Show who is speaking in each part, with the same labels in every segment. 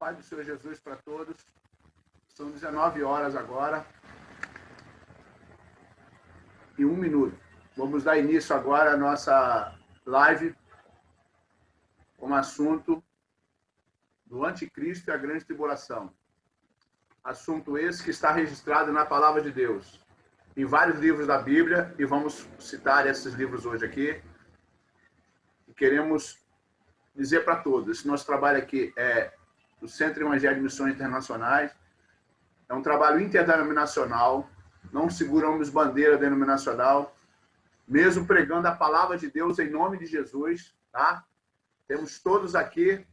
Speaker 1: paz do Senhor Jesus para todos. São 19 horas agora. E 1 minuto. Vamos dar início agora à nossa live com o assunto do Anticristo e a Grande Tribulação. Assunto esse que está registrado na Palavra de Deus, em vários livros da Bíblia, e vamos citar esses livros hoje aqui. E queremos dizer para todos, esse nosso trabalho aqui é do Centro Evangelho de Missões Internacionais, é um trabalho interdenominacional, não seguramos bandeira denominacional, mesmo pregando a Palavra de Deus em nome de Jesus, tá? Temos todos aqui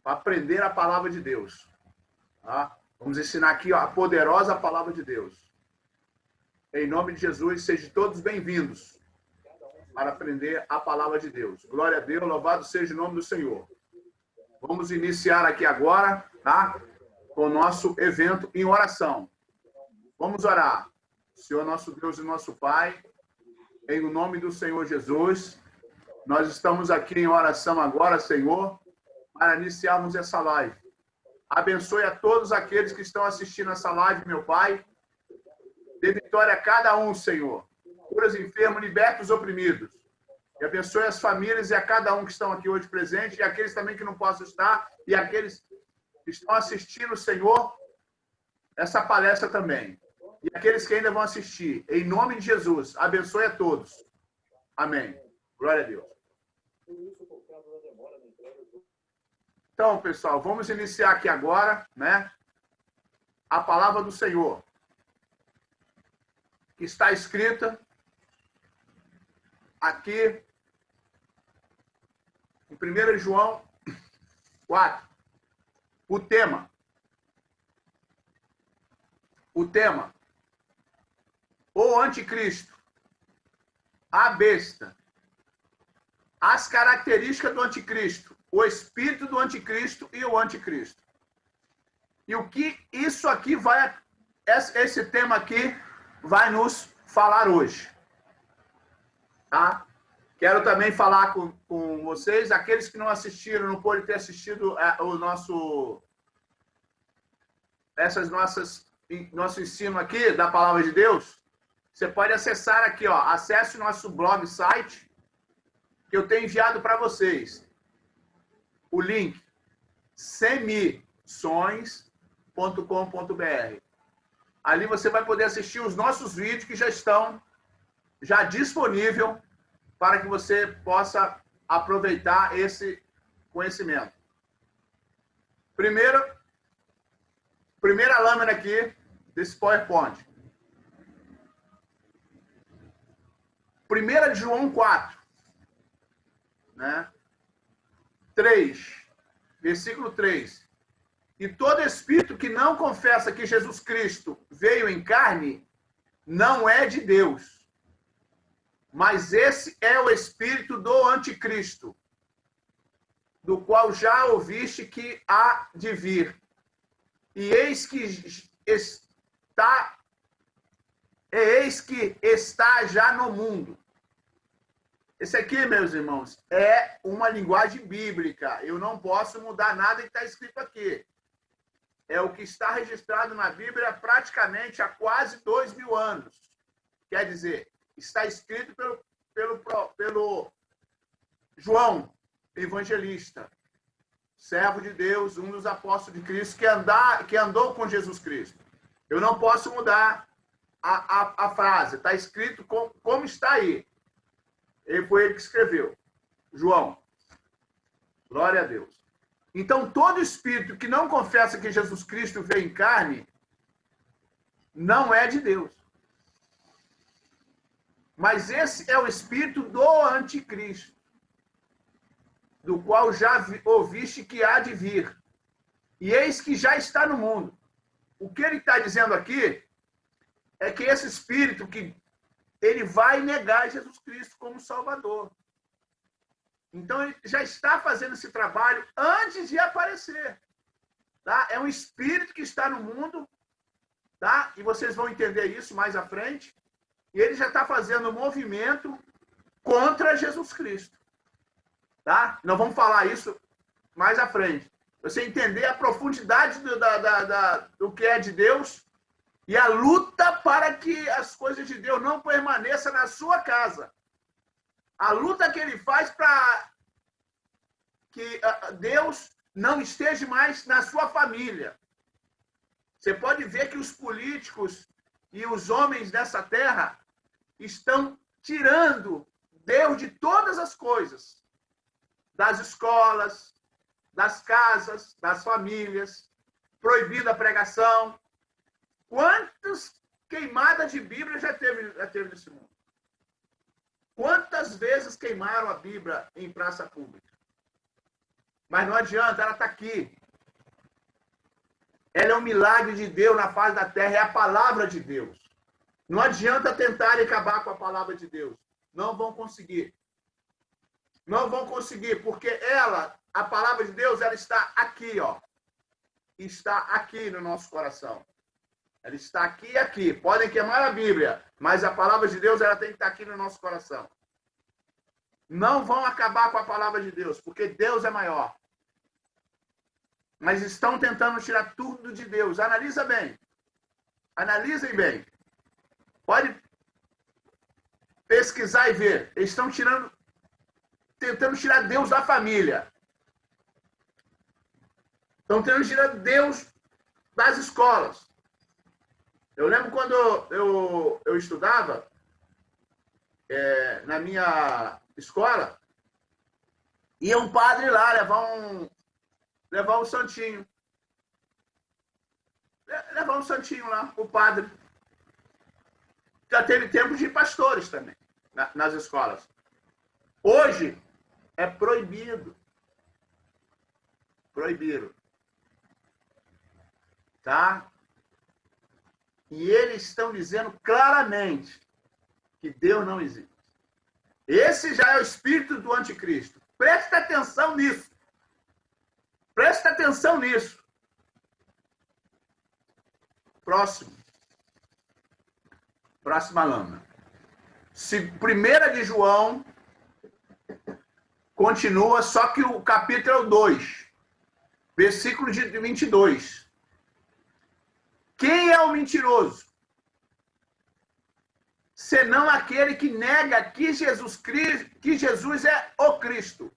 Speaker 1: para aprender a Palavra de Deus, tá? Vamos ensinar aqui, ó, a poderosa Palavra de Deus. Em nome de Jesus, sejam todos bem-vindos para aprender a Palavra de Deus. Glória a Deus, louvado seja o nome do Senhor. Vamos iniciar aqui agora, tá? Com o nosso evento em oração. Vamos orar. Senhor nosso Deus e nosso Pai, em nome do Senhor Jesus, nós estamos aqui em oração agora, Senhor, para iniciarmos essa live. Abençoe a todos aqueles que estão assistindo essa live, meu Pai. Dê vitória a cada um, Senhor. Cura os enfermos, liberta os oprimidos. E abençoe as famílias e a cada um que estão aqui hoje presentes, e aqueles também que não possam estar, e aqueles que estão assistindo, Senhor, essa palestra também. E aqueles que ainda vão assistir. Em nome de Jesus, abençoe a todos. Amém. Glória a Deus. Então, pessoal, vamos iniciar aqui agora, né? A palavra do Senhor, que está escrita aqui em 1 João 4. O tema, o anticristo, a besta, as características do anticristo, o espírito do anticristo e o anticristo. E o que isso aqui vai, esse tema aqui vai nos falar hoje, tá? Quero também falar com vocês, aqueles que não assistiram, não podem ter assistido o nosso ensino aqui da Palavra de Deus. Você pode acessar aqui, ó, acesse o nosso blog site, que eu tenho enviado para vocês. O link semissões.com.br. Ali você vai poder assistir os nossos vídeos que já estão disponíveis para que você possa aproveitar esse conhecimento. Primeira lâmina aqui desse PowerPoint. 1 João 4, né? 3, versículo 3. E todo espírito que não confessa que Jesus Cristo veio em carne, não é de Deus. Mas esse é o espírito do anticristo, do qual já ouviste que há de vir. E eis que está já no mundo. Esse aqui, meus irmãos, é uma linguagem bíblica. Eu não posso mudar nada que está escrito aqui. É o que está registrado na Bíblia praticamente há quase 2000 anos. Quer dizer, está escrito pelo João, evangelista, servo de Deus, um dos apóstolos de Cristo, que andou com Jesus Cristo. Eu não posso mudar a frase, está escrito como está aí. Foi ele que escreveu, João. Glória a Deus. Então, todo espírito que não confessa que Jesus Cristo veio em carne, não é de Deus. Mas esse é o espírito do anticristo, do qual já ouviste que há de vir. E eis que já está no mundo. O que ele está dizendo aqui é que esse espírito ele vai negar Jesus Cristo como Salvador. Então, ele já está fazendo esse trabalho antes de aparecer. Tá? É um espírito que está no mundo, tá? E vocês vão entender isso mais à frente. E ele já está fazendo um movimento contra Jesus Cristo. Tá? Nós vamos falar isso mais à frente. Você entender a profundidade do que é de Deus e a luta para que as coisas de Deus não permaneçam na sua casa. A luta que ele faz para que Deus não esteja mais na sua família. Você pode ver que os políticos e os homens dessa terra estão tirando Deus de todas as coisas, das escolas, das casas, das famílias, proibindo a pregação. Quantas queimadas de Bíblia já teve nesse mundo? Quantas vezes queimaram a Bíblia em praça pública? Mas não adianta, ela está aqui. Ela é um milagre de Deus na face da terra, é a palavra de Deus. Não adianta tentarem acabar com a palavra de Deus. Não vão conseguir. Não vão conseguir, porque ela, a palavra de Deus, ela está aqui, ó. Está aqui no nosso coração. Ela está aqui e aqui. Podem queimar a Bíblia, mas a palavra de Deus, ela tem que estar aqui no nosso coração. Não vão acabar com a palavra de Deus, porque Deus é maior. Mas estão tentando tirar tudo de Deus. Analisa bem. Analisem bem. Pode pesquisar e ver. Eles estão tentando tirar Deus da família. Estão tentando tirar Deus das escolas. Eu lembro quando eu estudava na minha escola, ia um padre lá levar um santinho. Levar um santinho lá, o padre. Já teve tempo de pastores também, nas escolas. Hoje, é proibido. Proibido. Tá? E eles estão dizendo claramente que Deus não existe. Esse já é o espírito do anticristo. Presta atenção nisso. Presta atenção nisso. Próximo. Próxima lâmina. 1 de João continua, só que o capítulo 2, versículo de 22. Quem é o mentiroso? Senão aquele que nega que Jesus é o Cristo.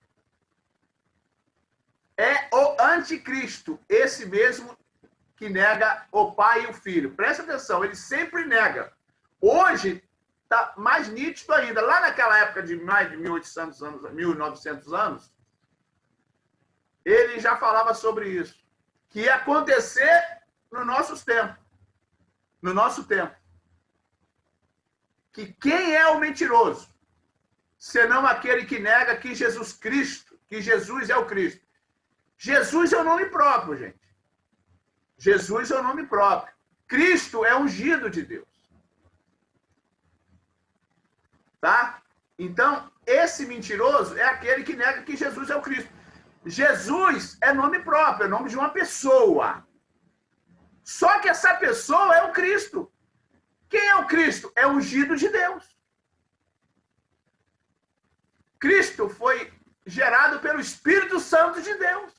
Speaker 1: É o anticristo, esse mesmo que nega o Pai e o Filho. Presta atenção, ele sempre nega. Hoje está mais nítido ainda. Lá naquela época de mais de 1800 anos, 1900 anos, ele já falava sobre isso. Que ia acontecer no nosso tempo. No nosso tempo. Que quem é o mentiroso? Senão aquele que nega que Jesus Cristo, que Jesus é o Cristo. Jesus é o nome próprio, gente. Jesus é o nome próprio. Cristo é ungido de Deus. Tá? Então, esse mentiroso é aquele que nega que Jesus é o Cristo. Jesus é nome próprio, é nome de uma pessoa. Só que essa pessoa é o Cristo. Quem é o Cristo? É o ungido de Deus. Cristo foi gerado pelo Espírito Santo de Deus.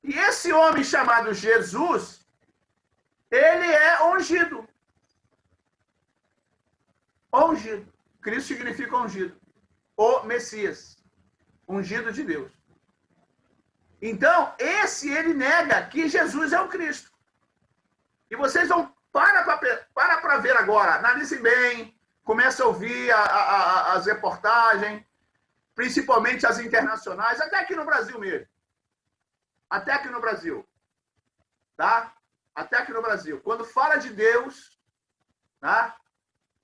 Speaker 1: E esse homem chamado Jesus, ele é ungido. Ungido. Cristo significa ungido. O Messias. Ungido de Deus. Então, ele nega que Jesus é o Cristo. E vocês vão para ver agora. Analisem bem. Comece a ouvir as reportagens. Principalmente as internacionais. Até aqui no Brasil mesmo. Até aqui no Brasil. Tá? Até aqui no Brasil. Quando fala de Deus, tá?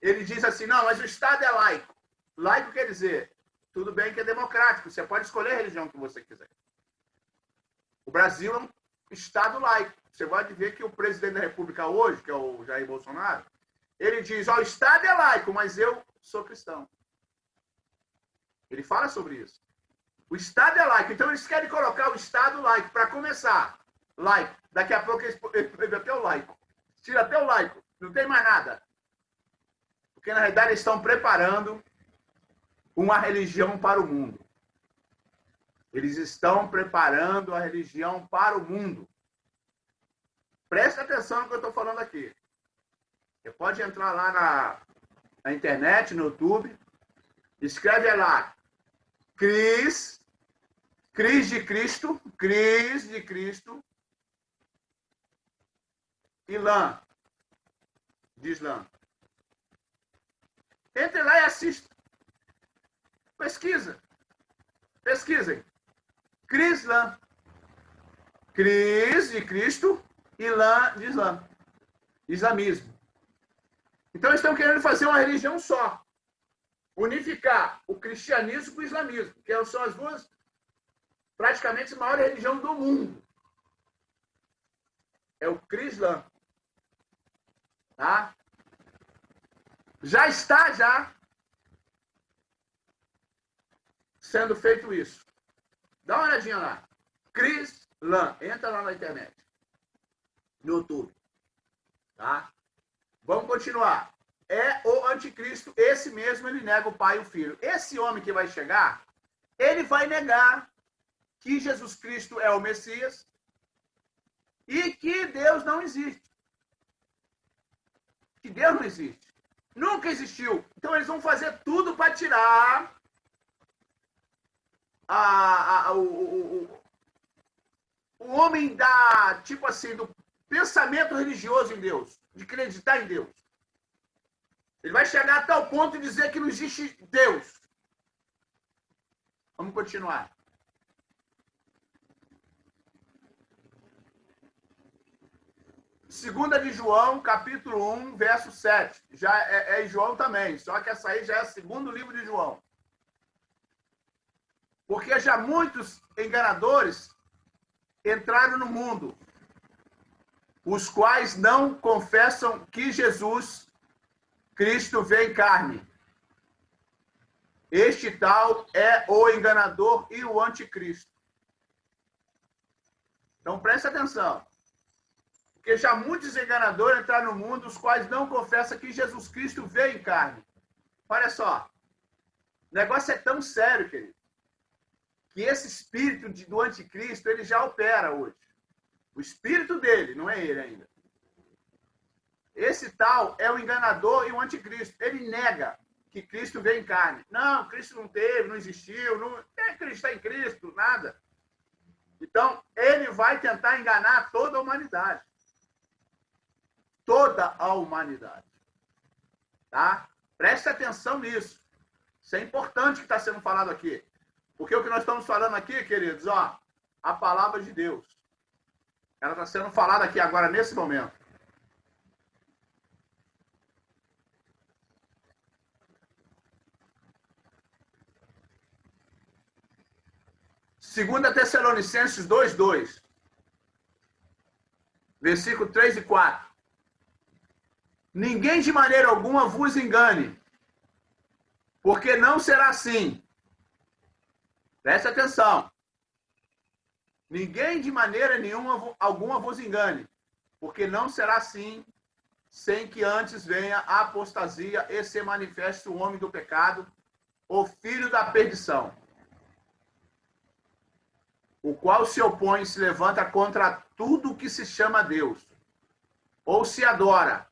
Speaker 1: Ele diz assim, não, mas o Estado é laico. Laico quer dizer, tudo bem que é democrático. Você pode escolher a religião que você quiser. O Brasil é um Estado laico. Você pode ver que o presidente da República hoje, que é o Jair Bolsonaro, ele diz, ó, o Estado é laico, mas eu sou cristão. Ele fala sobre isso. O Estado é laico. Então, eles querem colocar o Estado laico. Para começar, laico. Daqui a pouco eles proíbem até o laico. Tira até o laico. Não tem mais nada. Porque, na realidade, eles estão preparando uma religião para o mundo. Eles estão preparando a religião para o mundo. Presta atenção no que eu estou falando aqui. Você pode entrar lá na internet, no YouTube, escreve lá, Cris de Cristo, Islã, de Islã. Entre lá e assista. Pesquisem. Crislã. Cris de Cristo, Islã de Islã. Islamismo. Então, eles estão querendo fazer uma religião só. Unificar o cristianismo com o islamismo, que são as duas, praticamente, maiores religiões do mundo. É o Crislã. Tá? Já está sendo feito isso. Dá uma olhadinha lá. Crislã. Entra lá na internet. No YouTube. Tá? Vamos continuar. É o anticristo, esse mesmo, ele nega o Pai e o Filho. Esse homem que vai chegar, ele vai negar que Jesus Cristo é o Messias e que Deus não existe. Que Deus não existe. Nunca existiu. Então eles vão fazer tudo para tirar o homem tipo assim, do pensamento religioso em Deus, de acreditar em Deus. Ele vai chegar a tal ponto de dizer que não existe Deus. Vamos continuar. Segunda de João, capítulo 1, verso 7. Já é João também, só que essa aí já é o segundo livro de João. Porque já muitos enganadores entraram no mundo, os quais não confessam que Jesus Cristo veio em carne. Este tal é o enganador e o anticristo. Então presta atenção. Porque já muitos enganadores entraram no mundo, os quais não confessam que Jesus Cristo veio em carne. Olha só. O negócio é tão sério, querido, que esse espírito do anticristo, ele já opera hoje. O espírito dele, não é ele ainda. Esse tal é o enganador e o anticristo. Ele nega que Cristo veio em carne. Não, Cristo não teve, não existiu, não é acreditar em Cristo, nada. Então, ele vai tentar enganar toda a humanidade. Toda a humanidade. Tá? Preste atenção nisso. Isso é importante que está sendo falado aqui. Porque o que nós estamos falando aqui, queridos, ó, a palavra de Deus. Ela está sendo falada aqui agora, nesse momento. Segunda Tessalonicenses 2:2. Versículo 3 e 4. Ninguém de maneira alguma vos engane, porque não será assim. Preste atenção. Ninguém de maneira alguma vos engane, porque não será assim, sem que antes venha a apostasia e se manifeste o homem do pecado, o filho da perdição, o qual se opõe e se levanta contra tudo que se chama Deus, ou se adora.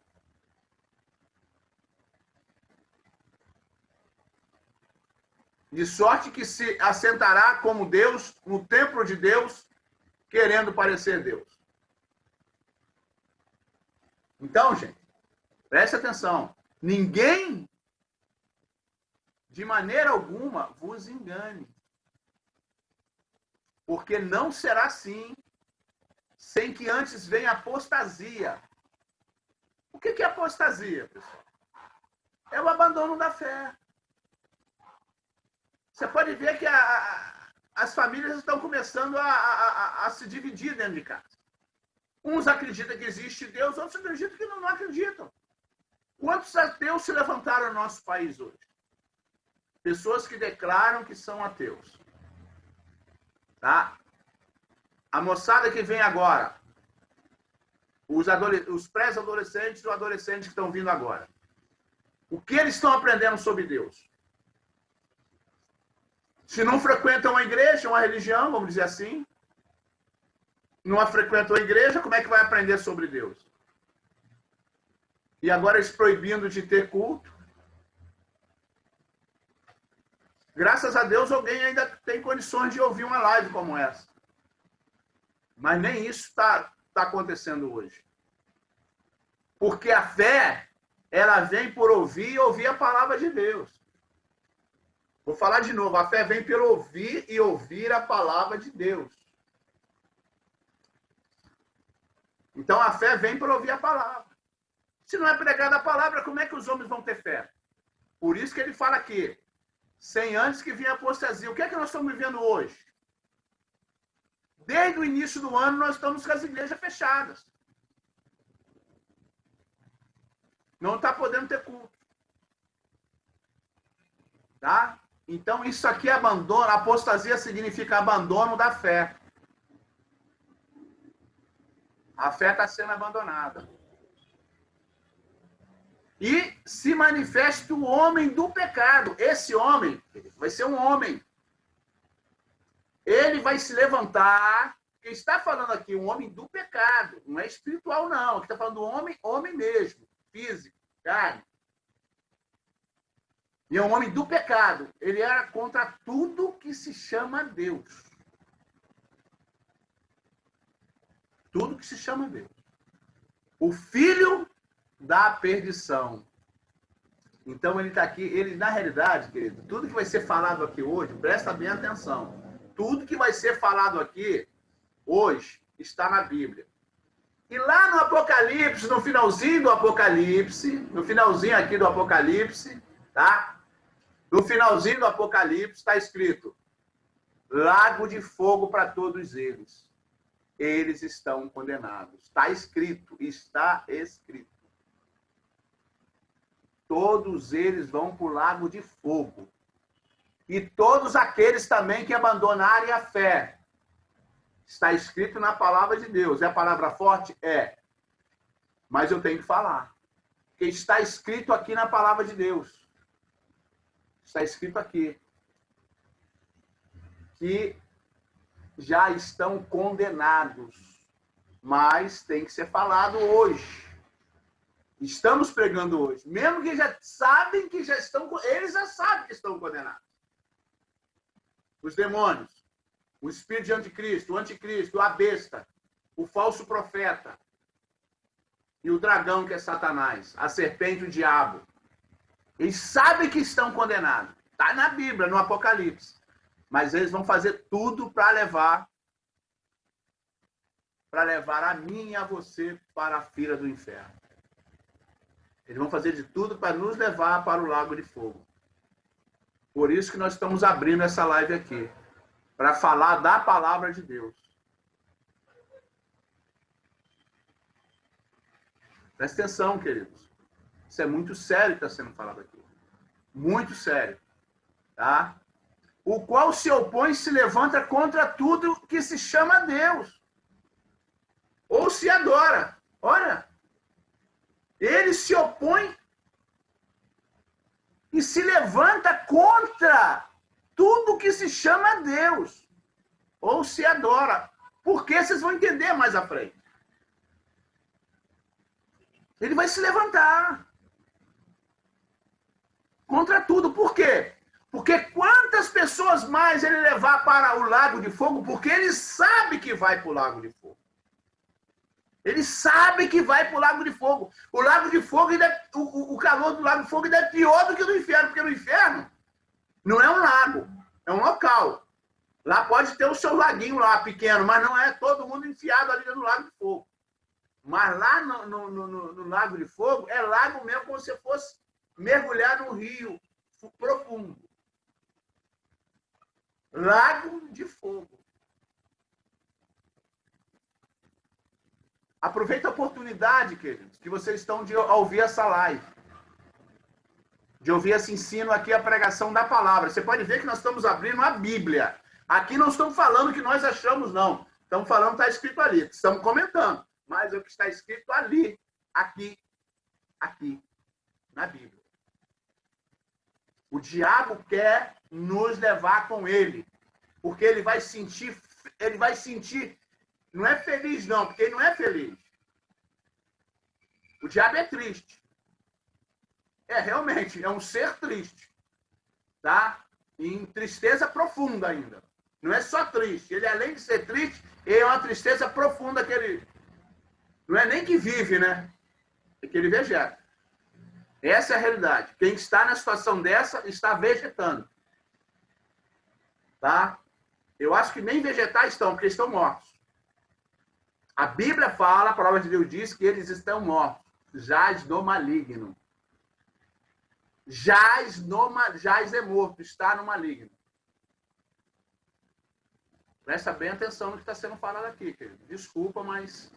Speaker 1: De sorte que se assentará como Deus no templo de Deus, querendo parecer Deus. Então, gente, preste atenção. Ninguém, de maneira alguma, vos engane. Porque não será assim, sem que antes venha apostasia. O que é apostasia, pessoal? É o abandono da fé. Você pode ver que as famílias estão começando a se dividir dentro de casa. Uns acreditam que existe Deus, outros acreditam que não acreditam. Quantos ateus se levantaram no nosso país hoje? Pessoas que declaram que são ateus. Tá? A moçada que vem agora, os pré-adolescentes e os adolescentes que estão vindo agora. O que eles estão aprendendo sobre Deus? Se não frequentam a igreja, uma religião, vamos dizer assim, não frequentam a igreja, como é que vai aprender sobre Deus? E agora eles proibindo de ter culto. Graças a Deus, alguém ainda tem condições de ouvir uma live como essa. Mas nem isso está acontecendo hoje. Porque a fé, ela vem por ouvir e ouvir a palavra de Deus. Vou falar de novo. A fé vem pelo ouvir e ouvir a palavra de Deus. Então, a fé vem por ouvir a palavra. Se não é pregada a palavra, como é que os homens vão ter fé? Por isso que ele fala aqui, sem antes que vinha a apostasia. O que é que nós estamos vivendo hoje? Desde o início do ano, nós estamos com as igrejas fechadas. Não está podendo ter culto. Tá? Então, isso aqui é abandono. Apostasia significa abandono da fé. A fé está sendo abandonada. E se manifesta o homem do pecado. Esse homem vai ser um homem. Ele vai se levantar. Quem está falando aqui, um homem do pecado. Não é espiritual, não. Aqui está falando do homem, homem mesmo. Físico, carne. E é um homem do pecado. Ele era contra tudo que se chama Deus. Tudo que se chama Deus. O filho da perdição. Então ele está aqui, ele na realidade, querido, tudo que vai ser falado aqui hoje, presta bem atenção. Tudo que vai ser falado aqui hoje está na Bíblia. E lá no Apocalipse, no finalzinho do Apocalipse, no finalzinho aqui do Apocalipse, tá? No finalzinho do Apocalipse está escrito: lago de fogo para todos eles. Eles estão condenados. Está escrito, está escrito. Todos eles vão para o lago de fogo. E todos aqueles também que abandonarem a fé. Está escrito na palavra de Deus. É a palavra forte? É. Mas eu tenho que falar. Porque está escrito aqui na palavra de Deus. Está escrito aqui. Que já estão condenados. Mas tem que ser falado hoje. Estamos pregando hoje. Mesmo que já sabem que já estão... Eles já sabem que estão condenados. Os demônios. O espírito de anticristo, a besta, o falso profeta e o dragão, que é Satanás, a serpente, o diabo. Eles sabem que estão condenados. Está na Bíblia, no Apocalipse. Mas eles vão fazer tudo para levar a mim e a você para a fila do inferno. Eles vão fazer de tudo para nos levar para o lago de fogo. Por isso que nós estamos abrindo essa live aqui. Para falar da palavra de Deus. Presta atenção, queridos. Isso é muito sério que está sendo falado aqui. Muito sério. Tá? O qual se opõe e se levanta contra tudo que se chama Deus. Ou se adora. Olha. Ele se opõe e se levanta contra tudo que se chama Deus, ou se adora. Por quê? Vocês vão entender mais à frente. Ele vai se levantar contra tudo. Por quê? Porque quantas pessoas mais ele levar para o lago de fogo, porque ele sabe que vai para o lago de fogo. Ele sabe que vai para o lago de fogo. O lago de fogo, o calor do lago de fogo ainda é pior do que do inferno, porque no inferno não é um lago, é um local. Lá pode ter o seu laguinho lá, pequeno, mas não é todo mundo enfiado ali no lago de fogo. Mas lá no lago de fogo, é lago mesmo como se fosse mergulhar num rio profundo. Lago de fogo. Aproveita a oportunidade, queridos, que vocês estão de ouvir essa live. De ouvir esse ensino aqui, a pregação da palavra. Você pode ver que nós estamos abrindo a Bíblia. Aqui não estamos falando o que nós achamos, não. Estamos falando o que está escrito ali. Estamos comentando. Mas é o que está escrito ali, aqui, na Bíblia. O diabo quer nos levar com ele. Porque ele vai sentir, não é feliz não, porque ele não é feliz. O diabo é triste. Realmente, é um ser triste. Tá? Em tristeza profunda ainda. Não é só triste. Ele, além de ser triste, ele é uma tristeza profunda que ele... Não é nem que vive, né? É que ele vegeta. Essa é a realidade. Quem está na situação dessa está vegetando. Tá? Eu acho que nem vegetais estão, porque estão mortos. A Bíblia fala, a palavra de Deus diz que eles estão mortos. Jaz no maligno. Jaz é morto, está no maligno. Presta bem atenção no que está sendo falado aqui, querido. Desculpa, mas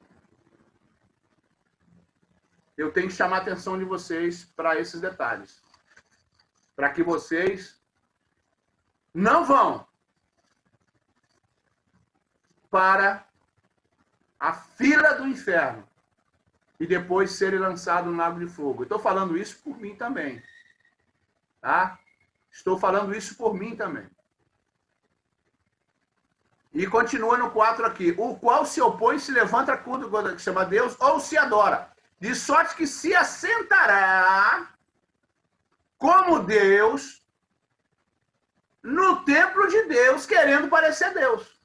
Speaker 1: eu tenho que chamar a atenção de vocês para esses detalhes. Para que vocês não vão para a fila do inferno e depois serem lançados no lago de fogo. Eu estou falando isso por mim também. Tá? Estou falando isso por mim também. E continua no 4 aqui. O qual se opõe, se levanta contra que chama Deus, ou se adora. De sorte que se assentará como Deus no templo de Deus, querendo parecer Deus.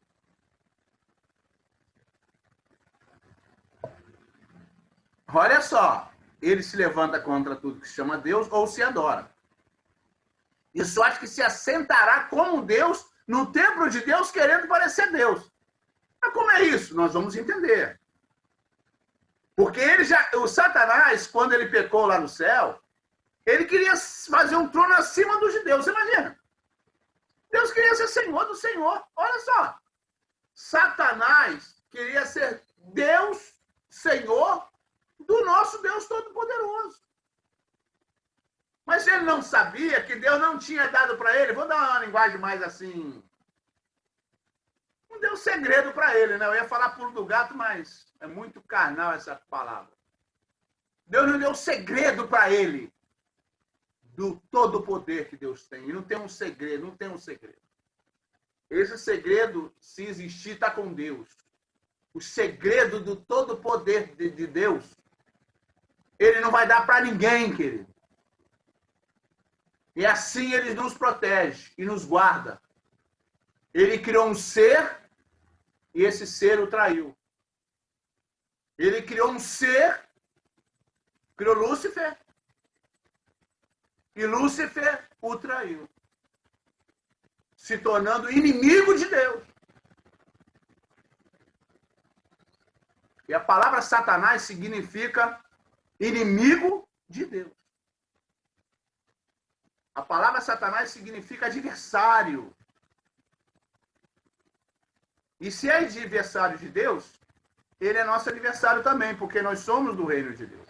Speaker 1: Olha só. Ele se levanta contra tudo que se chama Deus, ou se adora. De sorte que se assentará como Deus no templo de Deus, querendo parecer Deus. Mas como é isso? Nós vamos entender. Porque o Satanás, quando ele pecou lá no céu, ele queria fazer um trono acima dos de Deus. Você imagina? Deus queria ser Senhor do Senhor. Olha só. Satanás queria ser Deus, Senhor do nosso Deus Todo-Poderoso. Mas ele não sabia que Deus não tinha dado para ele, vou dar uma linguagem mais assim, não deu segredo para ele, né? Eu ia falar pulo do gato, mas é muito carnal essa palavra. Deus não deu segredo para ele do todo o poder que Deus tem. E não tem um segredo, não tem um segredo. Esse segredo, se existir, está com Deus. O segredo do todo o poder de Deus, ele não vai dar para ninguém, querido. E assim ele nos protege e nos guarda. Ele criou um ser e esse ser o traiu. Ele criou um ser, criou Lúcifer, e Lúcifer o traiu, se tornando inimigo de Deus. E a palavra Satanás significa inimigo de Deus. A palavra Satanás significa adversário. E se é adversário de Deus, ele é nosso adversário também, porque nós somos do reino de Deus.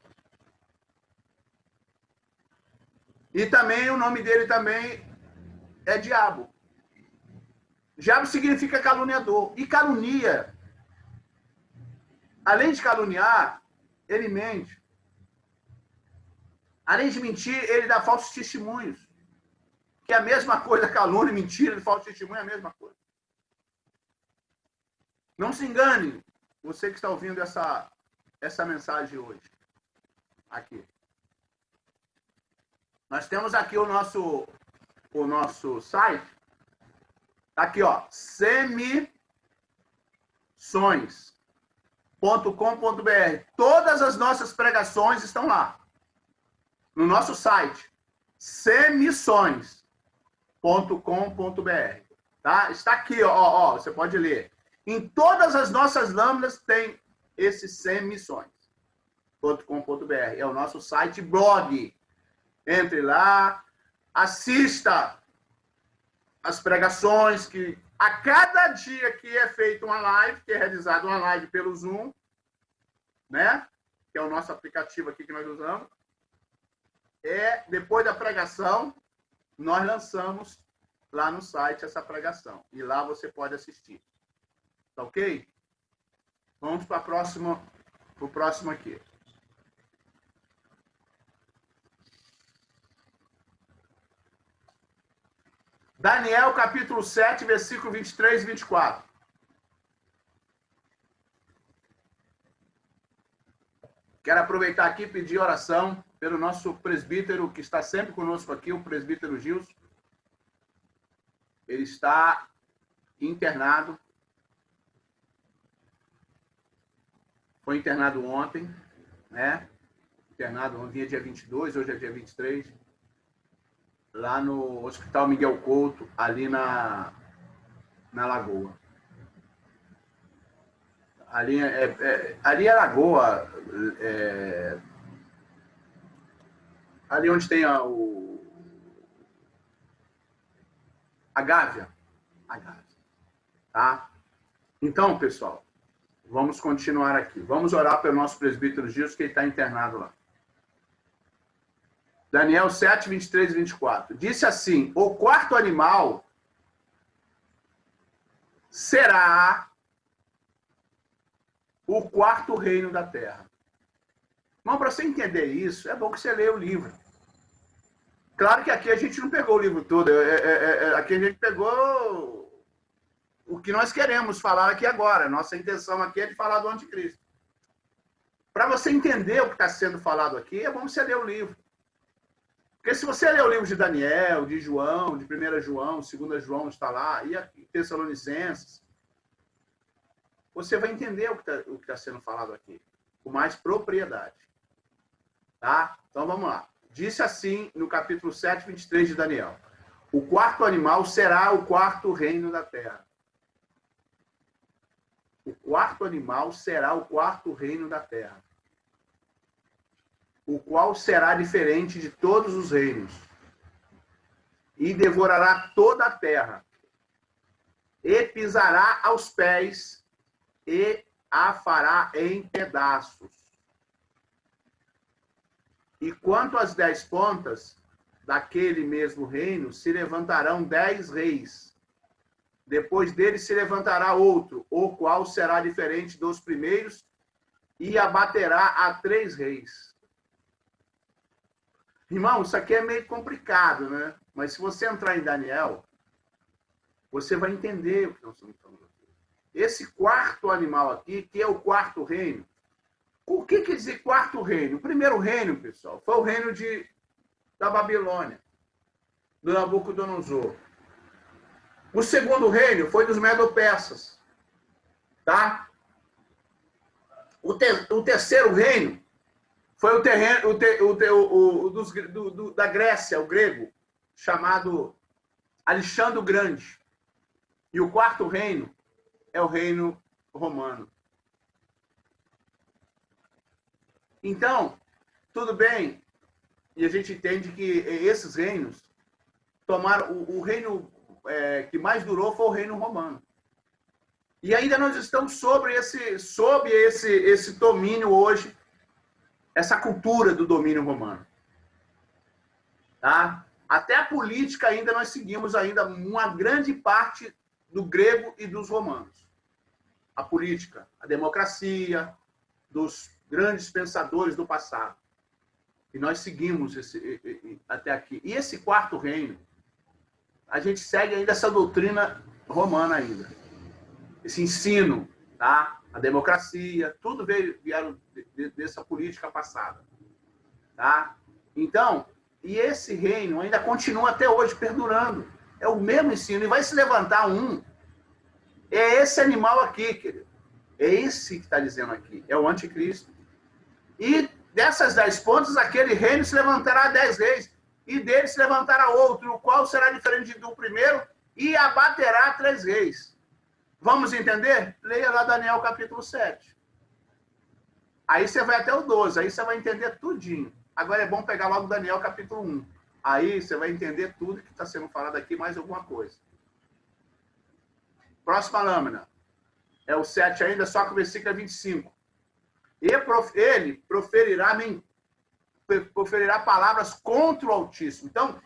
Speaker 1: E também o nome dele também é diabo. Diabo significa caluniador. E calunia, além de caluniar, ele mente. Além de mentir, ele dá falsos testemunhos. Que é a mesma coisa, calúnia, mentira, falso testemunho é a mesma coisa. Não se engane, você que está ouvindo essa mensagem hoje. Aqui. Nós temos aqui o nosso site. Tá aqui, ó, semissões.com.br. Todas as nossas pregações estão lá. No nosso site, semissões.com.br. Tá? Está aqui, ó, você pode ler. Em todas as nossas lâminas tem esse semissões.com.br. É o nosso site blog. Entre lá, assista as pregações que a cada dia que é feita uma live, que é realizada uma live pelo Zoom, né? Que é o nosso aplicativo aqui que nós usamos. Depois da pregação, nós lançamos lá no site essa pregação. E lá você pode assistir. Tá ok? Vamos para o próximo aqui. Daniel, capítulo 7, versículo 23 e 24. Quero aproveitar aqui e pedir oração pelo nosso presbítero, que está sempre conosco aqui, o presbítero Gilson. Ele está internado. Foi internado ontem, né? Internado ontem, dia 22, hoje é dia 23. Lá no Hospital Miguel Couto, ali na Lagoa. Ali é Lagoa, ali onde tem a Gávea. A Gávea. Tá? Então, pessoal, vamos continuar aqui. Vamos orar pelo nosso presbítero Gilson, que ele está internado lá. Daniel 7, 23 e 24. Disse assim: o quarto animal será o quarto reino da terra. Mas para você entender isso, é bom que você leia o livro. Claro que aqui a gente não pegou o livro todo. Aqui a gente pegou o que nós queremos falar aqui agora. Nossa intenção aqui é de falar do anticristo. Para você entender o que está sendo falado aqui, é bom você ler o livro. Porque se você ler o livro de Daniel, de João, de 1 João, 2 João está lá, e a Tessalonicenses, você vai entender o que está sendo falado aqui, com mais propriedade. Tá? Então vamos lá. Disse assim no capítulo 7, 23 de Daniel: o quarto animal será o quarto reino da terra. O quarto animal será o quarto reino da terra, o qual será diferente de todos os reinos, e devorará toda a terra, e pisará aos pés, e a fará em pedaços. E quanto às 10 pontas daquele mesmo reino, se levantarão 10 reis. Depois dele se levantará outro, o qual será diferente dos primeiros, e abaterá a 3 reis. Irmão, isso aqui é meio complicado, né? Mas se você entrar em Daniel, você vai entender o que nós estamos falando aqui. Esse quarto animal aqui, que é o quarto reino, o que quer dizer quarto reino? O primeiro reino, pessoal, foi o reino da Babilônia, do Nabucodonosor. O segundo reino foi dos Medo-Persas, tá? O terceiro reino foi da Grécia, o grego, chamado Alexandre o Grande. E o quarto reino é o reino romano. Então, tudo bem, e a gente entende que esses reinos tomaram, o reino que mais durou foi o reino romano. E ainda nós estamos sob esse domínio hoje, essa cultura do domínio romano. Tá? Até a política ainda nós seguimos ainda uma grande parte do grego e dos romanos. A política, a democracia, dos grandes pensadores do passado. E nós seguimos até aqui. E esse quarto reino, a gente segue ainda essa doutrina romana ainda. Esse ensino, tá? A democracia, tudo vieram dessa política passada. Tá? Então, e esse reino ainda continua até hoje perdurando. É o mesmo ensino. E vai se levantar é esse animal aqui, querido. É esse que está dizendo aqui. É o anticristo. E dessas 10 pontas, aquele reino se levantará 10 reis. E dele se levantará outro, o qual será diferente do primeiro, e abaterá 3 reis. Vamos entender? Leia lá Daniel capítulo 7. Aí você vai até o 12, aí você vai entender tudinho. Agora é bom pegar logo Daniel capítulo 1. Aí você vai entender tudo que está sendo falado aqui, mais alguma coisa. Próxima lâmina. É o 7 ainda, só que o versículo é 25. Ele proferirá palavras contra o Altíssimo. Então,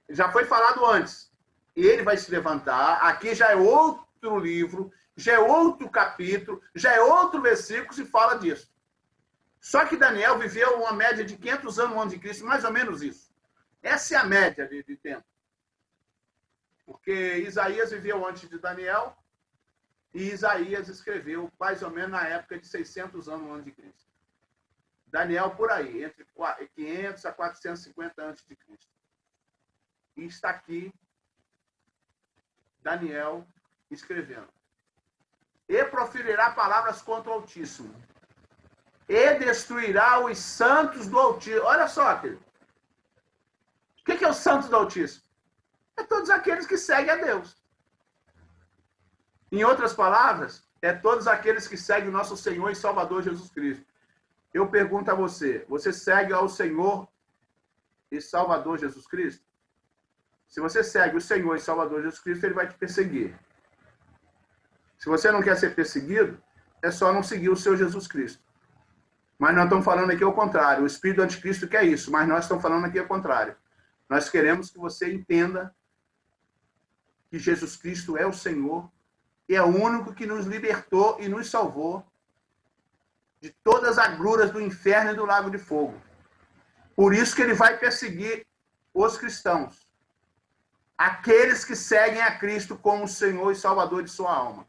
Speaker 1: já foi falado antes. Ele vai se levantar. Aqui já é outro livro, já é outro capítulo, já é outro versículo que fala disso. Só que Daniel viveu uma média de 500 anos no ano de Cristo, mais ou menos isso. Essa é a média de tempo. Porque Isaías viveu antes de Daniel e Isaías escreveu mais ou menos na época de 600 anos antes de Cristo. Daniel por aí, entre 500 a 450 antes de Cristo. E está aqui Daniel escrevendo. E proferirá palavras contra o Altíssimo. E destruirá os santos do Altíssimo. Olha só, querido. O que é os santos do Altíssimo? É todos aqueles que seguem a Deus. Em outras palavras, é todos aqueles que seguem o nosso Senhor e Salvador Jesus Cristo. Eu pergunto a você, você segue ao Senhor e Salvador Jesus Cristo? Se você segue o Senhor e Salvador Jesus Cristo, ele vai te perseguir. Se você não quer ser perseguido, é só não seguir o seu Jesus Cristo. Mas nós estamos falando aqui ao contrário. O espírito do anticristo quer isso, mas nós estamos falando aqui ao contrário. Nós queremos que você entenda que Jesus Cristo é o Senhor e é o único que nos libertou e nos salvou de todas as agruras do inferno e do lago de fogo. Por isso que ele vai perseguir os cristãos. Aqueles que seguem a Cristo como Senhor e Salvador de sua alma.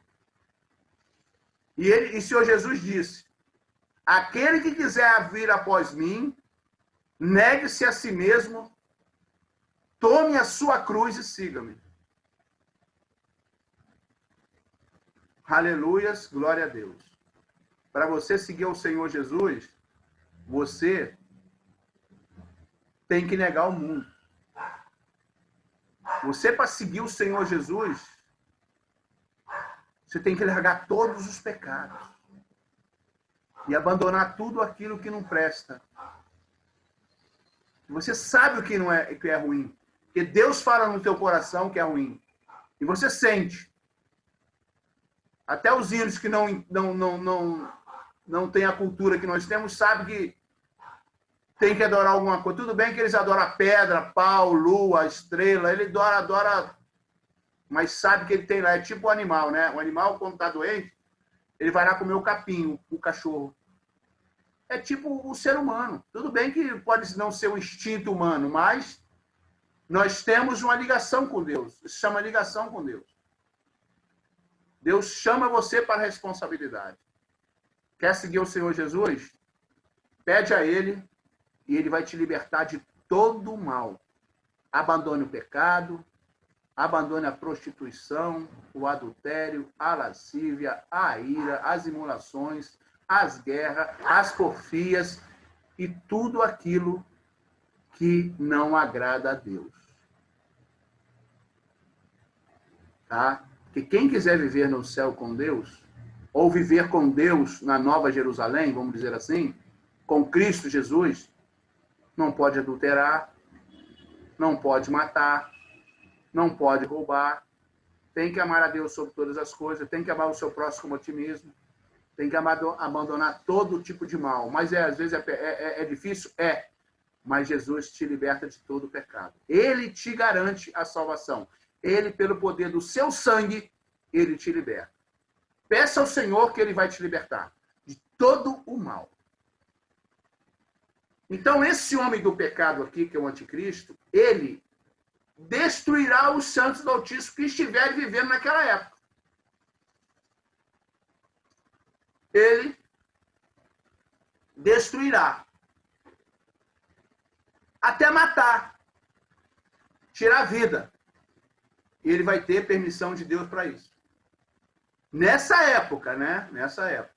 Speaker 1: E o Senhor Jesus disse, aquele que quiser vir após mim, negue-se a si mesmo, tome a sua cruz e siga-me. Aleluias, glória a Deus. Para você seguir o Senhor Jesus, você tem que negar o mundo. Você, para seguir o Senhor Jesus, você tem que largar todos os pecados e abandonar tudo aquilo que não presta. Você sabe o que não é, que é ruim, porque Deus fala no teu coração que é ruim e você sente. Até os índios que não têm a cultura que nós temos sabem que tem que adorar alguma coisa. Tudo bem que eles adoram a pedra, pau, lua, estrela, ele adora, mas sabe que ele tem lá, é tipo o animal, né? O animal, quando está doente, ele vai lá comer o capim, o cachorro. É tipo o ser humano. Tudo bem que pode não ser um instinto humano, mas nós temos uma ligação com Deus. Isso chama ligação com Deus. Deus chama você para a responsabilidade. Quer seguir o Senhor Jesus? Pede a Ele e Ele vai te libertar de todo o mal. Abandone o pecado, abandone a prostituição, o adultério, a lascívia, a ira, as imolações, as guerras, as porfias e tudo aquilo que não agrada a Deus. Tá? Porque quem quiser viver no céu com Deus, ou viver com Deus na Nova Jerusalém, vamos dizer assim, com Cristo Jesus, não pode adulterar, não pode matar, não pode roubar, tem que amar a Deus sobre todas as coisas, tem que amar o seu próximo como a ti mesmo, tem que abandonar todo tipo de mal. Mas às vezes é difícil? É. Mas Jesus te liberta de todo o pecado. Ele te garante a salvação. Ele, pelo poder do seu sangue, ele te liberta. Peça ao Senhor que ele vai te libertar de todo o mal. Então, esse homem do pecado aqui, que é o anticristo, ele destruirá os santos do Altíssimo que estiverem vivendo naquela época. Ele destruirá. Até matar. Tirar a vida. E ele vai ter permissão de Deus para isso. Nessa época, né? Nessa época.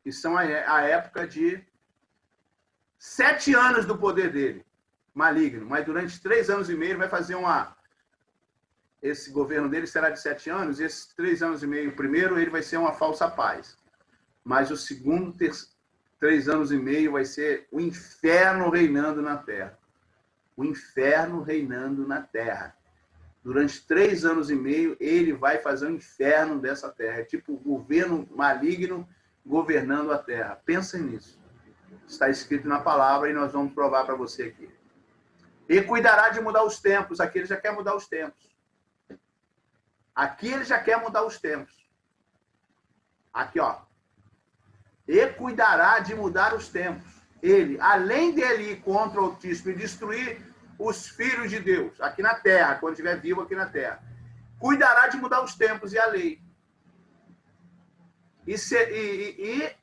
Speaker 1: Que são a época de 7 anos do poder dele. Maligno. Mas durante 3 anos e meio ele vai fazer esse governo dele será de 7 anos. E esses 3 anos e meio, primeiro, ele vai ser uma falsa paz. Mas o segundo, 3 anos e meio vai ser o inferno reinando na terra. O inferno reinando na terra. Durante 3 anos e meio, ele vai fazer o inferno dessa terra. É tipo o governo maligno governando a terra. Pensem nisso. Está escrito na palavra e nós vamos provar para você aqui. E cuidará de mudar os tempos. Aqui ele já quer mudar os tempos. Aqui ele já quer mudar os tempos. Aqui, ó. E cuidará de mudar os tempos. Ele, além dele ir contra o Altíssimo e destruir os filhos de Deus, aqui na terra, quando estiver vivo aqui na terra, cuidará de mudar os tempos e a lei. E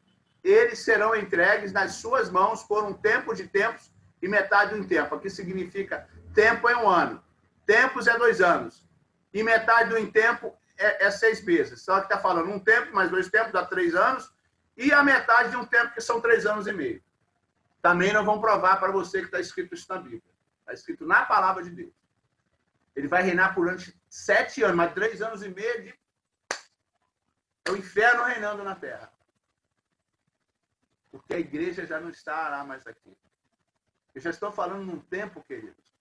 Speaker 1: eles serão entregues nas suas mãos por um tempo de tempos e metade de um tempo. Aqui significa tempo é 1 ano, tempos é 2 anos, e metade de um tempo é 6 meses. Só que está falando um tempo mais 2 tempos, dá 3 anos, e a metade de um tempo, que são 3 anos e meio. Também nós vamos provar para você que está escrito isso na Bíblia. Está escrito na palavra de Deus. Ele vai reinar por 7 anos, mas 3 anos e meio é o inferno reinando na terra. Porque a igreja já não estará mais aqui. Eu já estou falando num tempo, queridos,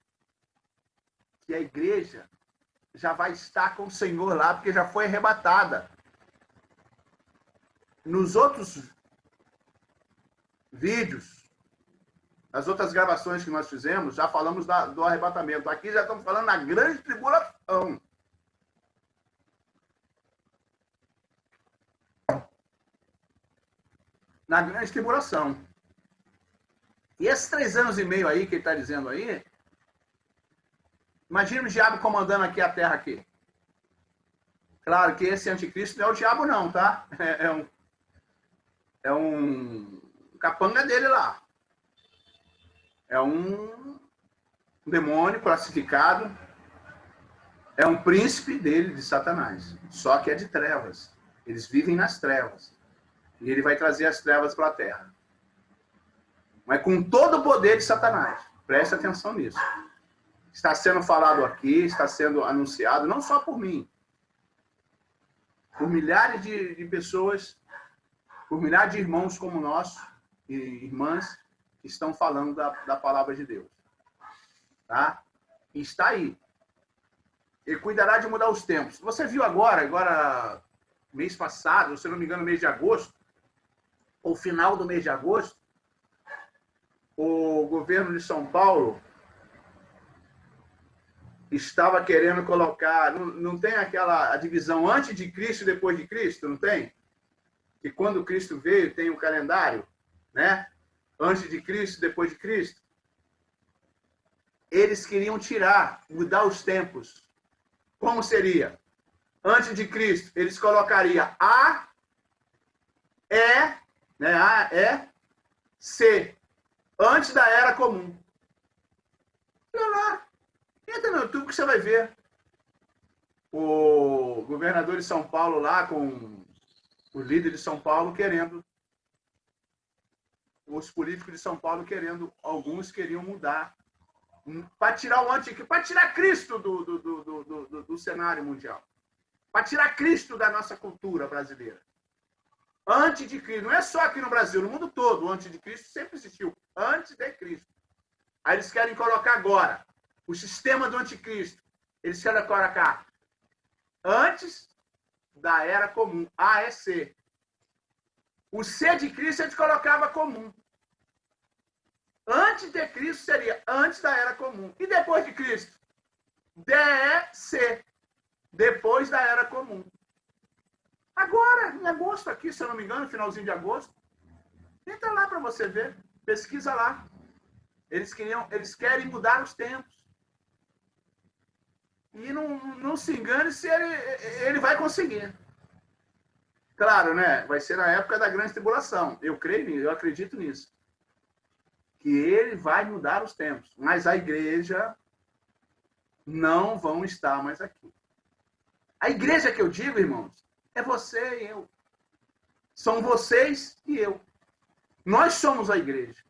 Speaker 1: que a igreja já vai estar com o Senhor lá, porque já foi arrebatada. Nos outros vídeos, nas outras gravações que nós fizemos, já falamos do arrebatamento. Aqui já estamos falando da grande tribulação. Na grande tribulação. E esses 3 anos e meio aí, que ele está dizendo aí, imagina o diabo comandando aqui a terra aqui. Claro que esse anticristo não é o diabo não, tá? É um capanga dele lá. É um demônio classificado. É um príncipe dele, de Satanás. Só que é de trevas. Eles vivem nas trevas. E ele vai trazer as trevas para a terra. Mas com todo o poder de Satanás. Preste atenção nisso. Está sendo falado aqui, está sendo anunciado, não só por mim. Por milhares de pessoas, por milhares de irmãos como nós, e irmãs, que estão falando da palavra de Deus. Tá? E está aí. Ele cuidará de mudar os tempos. Você viu agora, mês passado, se não me engano, mês de agosto, ou final do mês de agosto, o governo de São Paulo estava querendo colocar... Não tem aquela divisão antes de Cristo e depois de Cristo, não tem? Que quando Cristo veio, tem o calendário, né? Antes de Cristo, depois de Cristo. Eles queriam tirar, mudar os tempos. Como seria? Antes de Cristo, eles colocariam A, E, né? A, E, C. Antes da Era Comum. Olha lá. Entra no YouTube que você vai ver. O governador de São Paulo lá, com o líder de São Paulo querendo... Os políticos de São Paulo querendo... Alguns queriam mudar. Para tirar o anticristo. Para tirar Cristo do cenário mundial. Para tirar Cristo da nossa cultura brasileira. Antes de Cristo. Não é só aqui no Brasil, no mundo todo. Antes de Cristo sempre existiu. Antes de Cristo. Aí eles querem colocar agora o sistema do anticristo. Eles querem colocar antes da Era Comum. A é C. O C de Cristo a gente colocava comum. Antes de Cristo seria antes da Era Comum. E depois de Cristo? D é C. Depois da Era Comum. Agora, em agosto aqui, se eu não me engano, finalzinho de agosto. Entra lá para você ver. Pesquisa lá. Eles querem mudar os tempos. E não se engane se ele vai conseguir. Claro, né? Vai ser na época da grande tribulação. Eu creio nisso, eu acredito nisso. Que ele vai mudar os tempos. Mas a igreja não vão estar mais aqui. A igreja que eu digo, irmãos, é você e eu. São vocês e eu. Nós somos a igreja.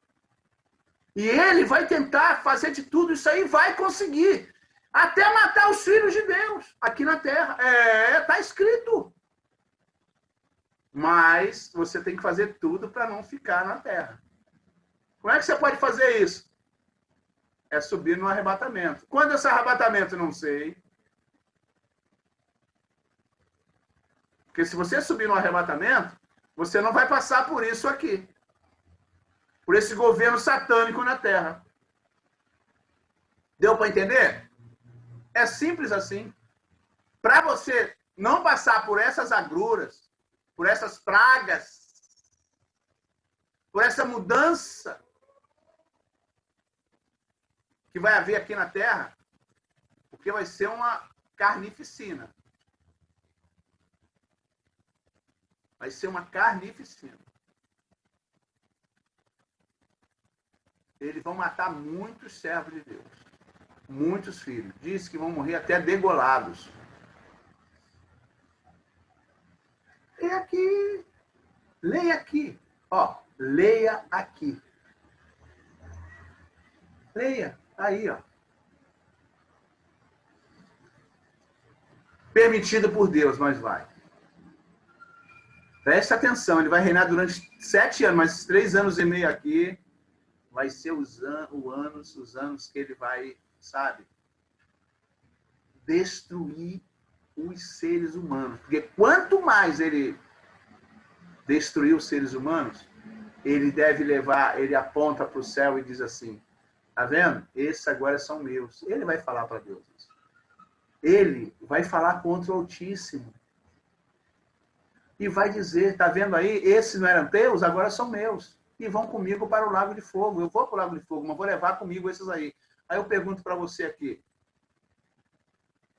Speaker 1: E ele vai tentar fazer de tudo isso aí, vai conseguir. Até matar os filhos de Deus aqui na terra. Está escrito. Mas você tem que fazer tudo para não ficar na terra. Como é que você pode fazer isso? É subir no arrebatamento. Quando esse arrebatamento? Não sei. Porque se você subir no arrebatamento, você não vai passar por isso aqui. Por esse governo satânico na terra. Deu para entender? É simples assim. Para você não passar por essas agruras, por essas pragas, por essa mudança que vai haver aqui na terra, porque vai ser uma carnificina. Vai ser uma carnificina. Eles vão matar muitos servos de Deus. Muitos filhos. Diz que vão morrer até degolados. É aqui. Leia aqui. Ó, leia aqui. Leia. Aí, ó. Permitido por Deus, mas vai. Preste atenção, ele vai reinar durante 7 anos, mas 3 anos e meio aqui vai ser os anos que ele vai, sabe, destruir os seres humanos. Porque quanto mais ele destruir os seres humanos, ele deve levar, ele aponta para o céu e diz assim, tá vendo? Esses agora são meus. Ele vai falar para Deus isso. Ele vai falar contra o Altíssimo. E vai dizer, tá vendo aí? Esses não eram teus, agora são meus. E vão comigo para o Lago de Fogo. Eu vou para o Lago de Fogo, mas vou levar comigo esses aí. Aí eu pergunto para você aqui.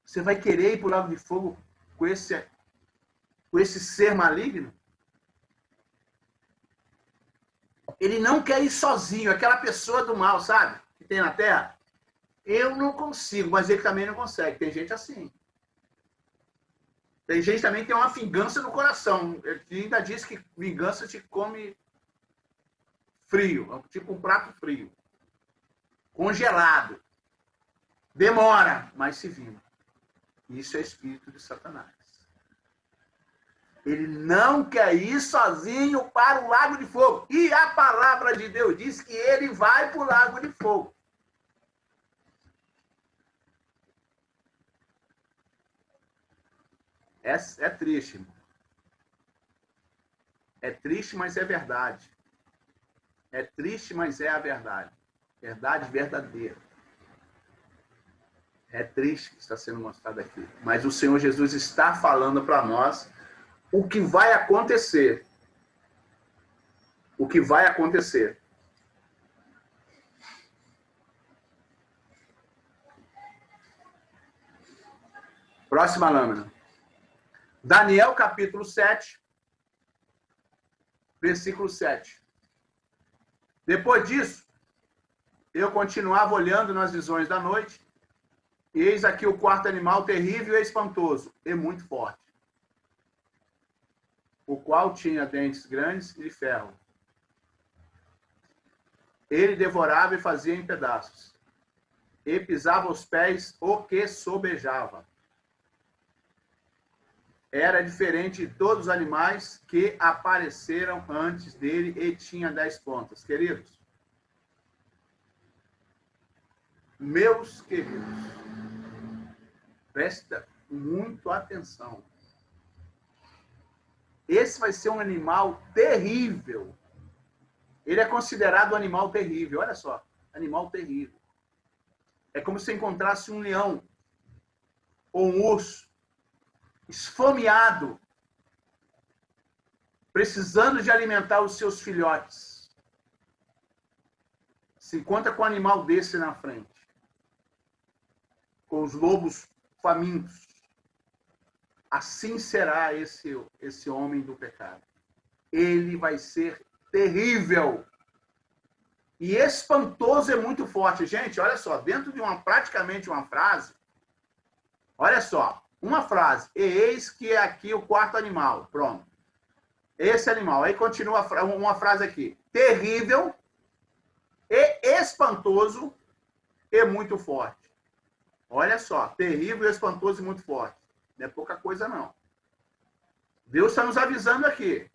Speaker 1: Você vai querer ir para o Lago de Fogo com esse ser maligno? Ele não quer ir sozinho. Aquela pessoa do mal, sabe? Que tem na Terra. Eu não consigo, mas ele também não consegue. Tem gente assim. Tem gente também que tem uma vingança no coração. Ele ainda diz que vingança te come frio. Tipo um prato frio. Congelado. Demora, mas se vinga. Isso é espírito de Satanás. Ele não quer ir sozinho para o Lago de Fogo. E a palavra de Deus diz que ele vai para o Lago de Fogo. É triste, irmão. É triste, mas é verdade. É triste, mas é a verdade. Verdade verdadeira. É triste que está sendo mostrado aqui. Mas o Senhor Jesus está falando para nós o que vai acontecer. O que vai acontecer. Próxima lâmina. Daniel, capítulo 7, versículo 7. Depois disso, eu continuava olhando nas visões da noite, e eis aqui o quarto animal terrível e espantoso, e muito forte, o qual tinha dentes grandes de ferro. Ele devorava e fazia em pedaços, e pisava os pés o que sobejava. Era diferente de todos os animais que apareceram antes dele e tinha 10 pontas. Queridos, meus queridos, presta muito atenção. Esse vai ser um animal terrível. Ele é considerado um animal terrível. Olha só, animal terrível. É como se encontrasse um leão ou um urso esfomeado, precisando de alimentar os seus filhotes. Se encontra com um animal desse na frente, com os lobos famintos. Assim será esse homem do pecado. Ele vai ser terrível. E espantoso é muito forte. Gente, olha só, dentro de praticamente uma frase, olha só, uma frase, e eis que é aqui o quarto animal. Pronto. Esse animal. Aí continua uma frase aqui. Terrível e espantoso e muito forte. Olha só. Terrível, espantoso e muito forte. Não é pouca coisa, não. Deus está nos avisando aqui.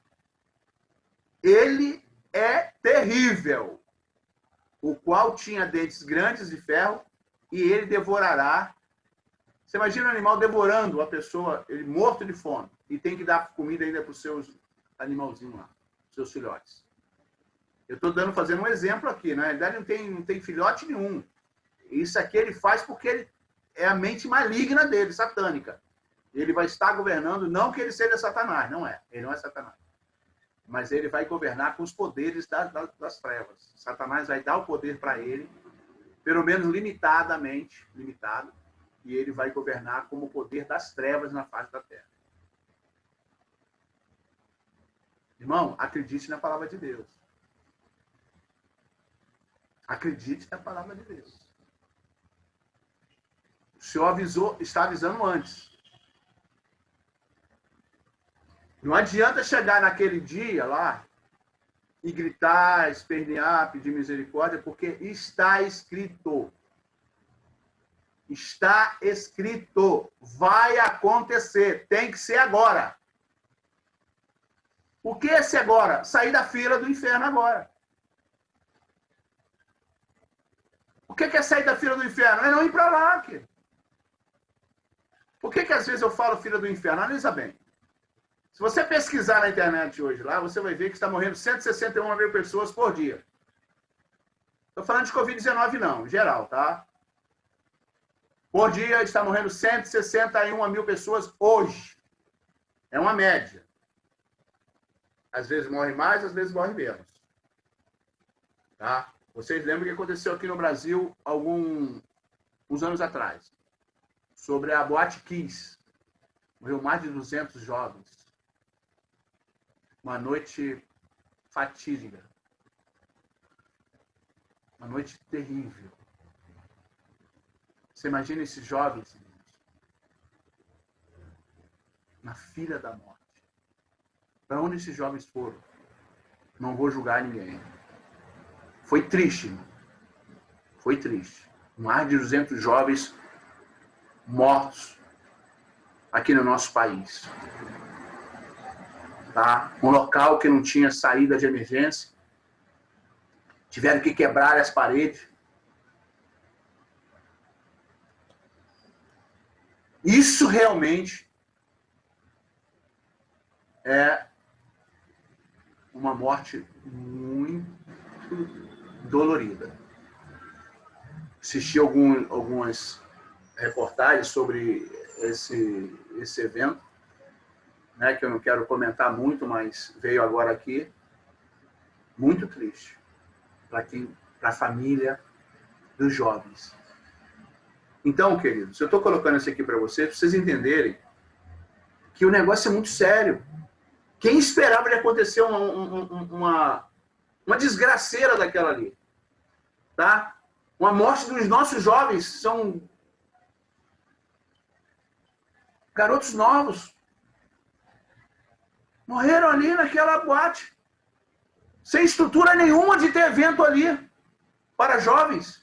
Speaker 1: Ele é terrível, o qual tinha dentes grandes de ferro, e ele devorará. Você imagina um animal devorando a pessoa, ele morto de fome, e tem que dar comida ainda para os seus animalzinhos lá, seus filhotes. Eu estou fazendo um exemplo aqui, na realidade não tem filhote nenhum. Isso aqui ele faz porque ele é a mente maligna dele, satânica. Ele vai estar governando, não que ele seja Satanás, não é. Ele não é Satanás. Mas ele vai governar com os poderes das trevas. Satanás vai dar o poder para ele, pelo menos limitado, e ele vai governar como o poder das trevas na face da terra. Irmão, acredite na palavra de Deus. Acredite na palavra de Deus. O Senhor avisou, está avisando antes. Não adianta chegar naquele dia lá e gritar, espernear, pedir misericórdia, porque está escrito. Está escrito. Vai acontecer. Tem que ser agora. O que é esse agora? Sair da fila do inferno agora. O que é sair da fila do inferno? É não ir para lá. Aqui. Por que às vezes eu falo fila do inferno? Analisa bem. Se você pesquisar na internet hoje lá, você vai ver que está morrendo 161 mil pessoas por dia. Estou falando de Covid-19 não, em geral, tá? Por dia está morrendo 161 mil pessoas hoje. É uma média. Às vezes morre mais, às vezes morre menos. Tá? Vocês lembram o que aconteceu aqui no Brasil uns anos atrás? Sobre a Boate Kiss. Morreu mais de 200 jovens. Uma noite fatídica. Uma noite terrível. Você imagina esses jovens na fila da morte. Para onde esses jovens foram? Não vou julgar ninguém. Foi triste, irmão. Foi triste. Mais de 200 jovens mortos aqui no nosso país. Tá? Um local que não tinha saída de emergência. Tiveram que quebrar as paredes. Isso realmente é uma morte muito dolorida. Assisti algumas reportagens sobre esse evento, né, que eu não quero comentar muito, mas veio agora aqui. Muito triste para a família dos jovens. Então, queridos, eu estou colocando isso aqui para vocês entenderem que o negócio é muito sério. Quem esperava de acontecer uma desgraceira daquela ali? Tá? Uma morte dos nossos jovens, são garotos novos. Morreram ali naquela boate. Sem estrutura nenhuma de ter evento ali para jovens.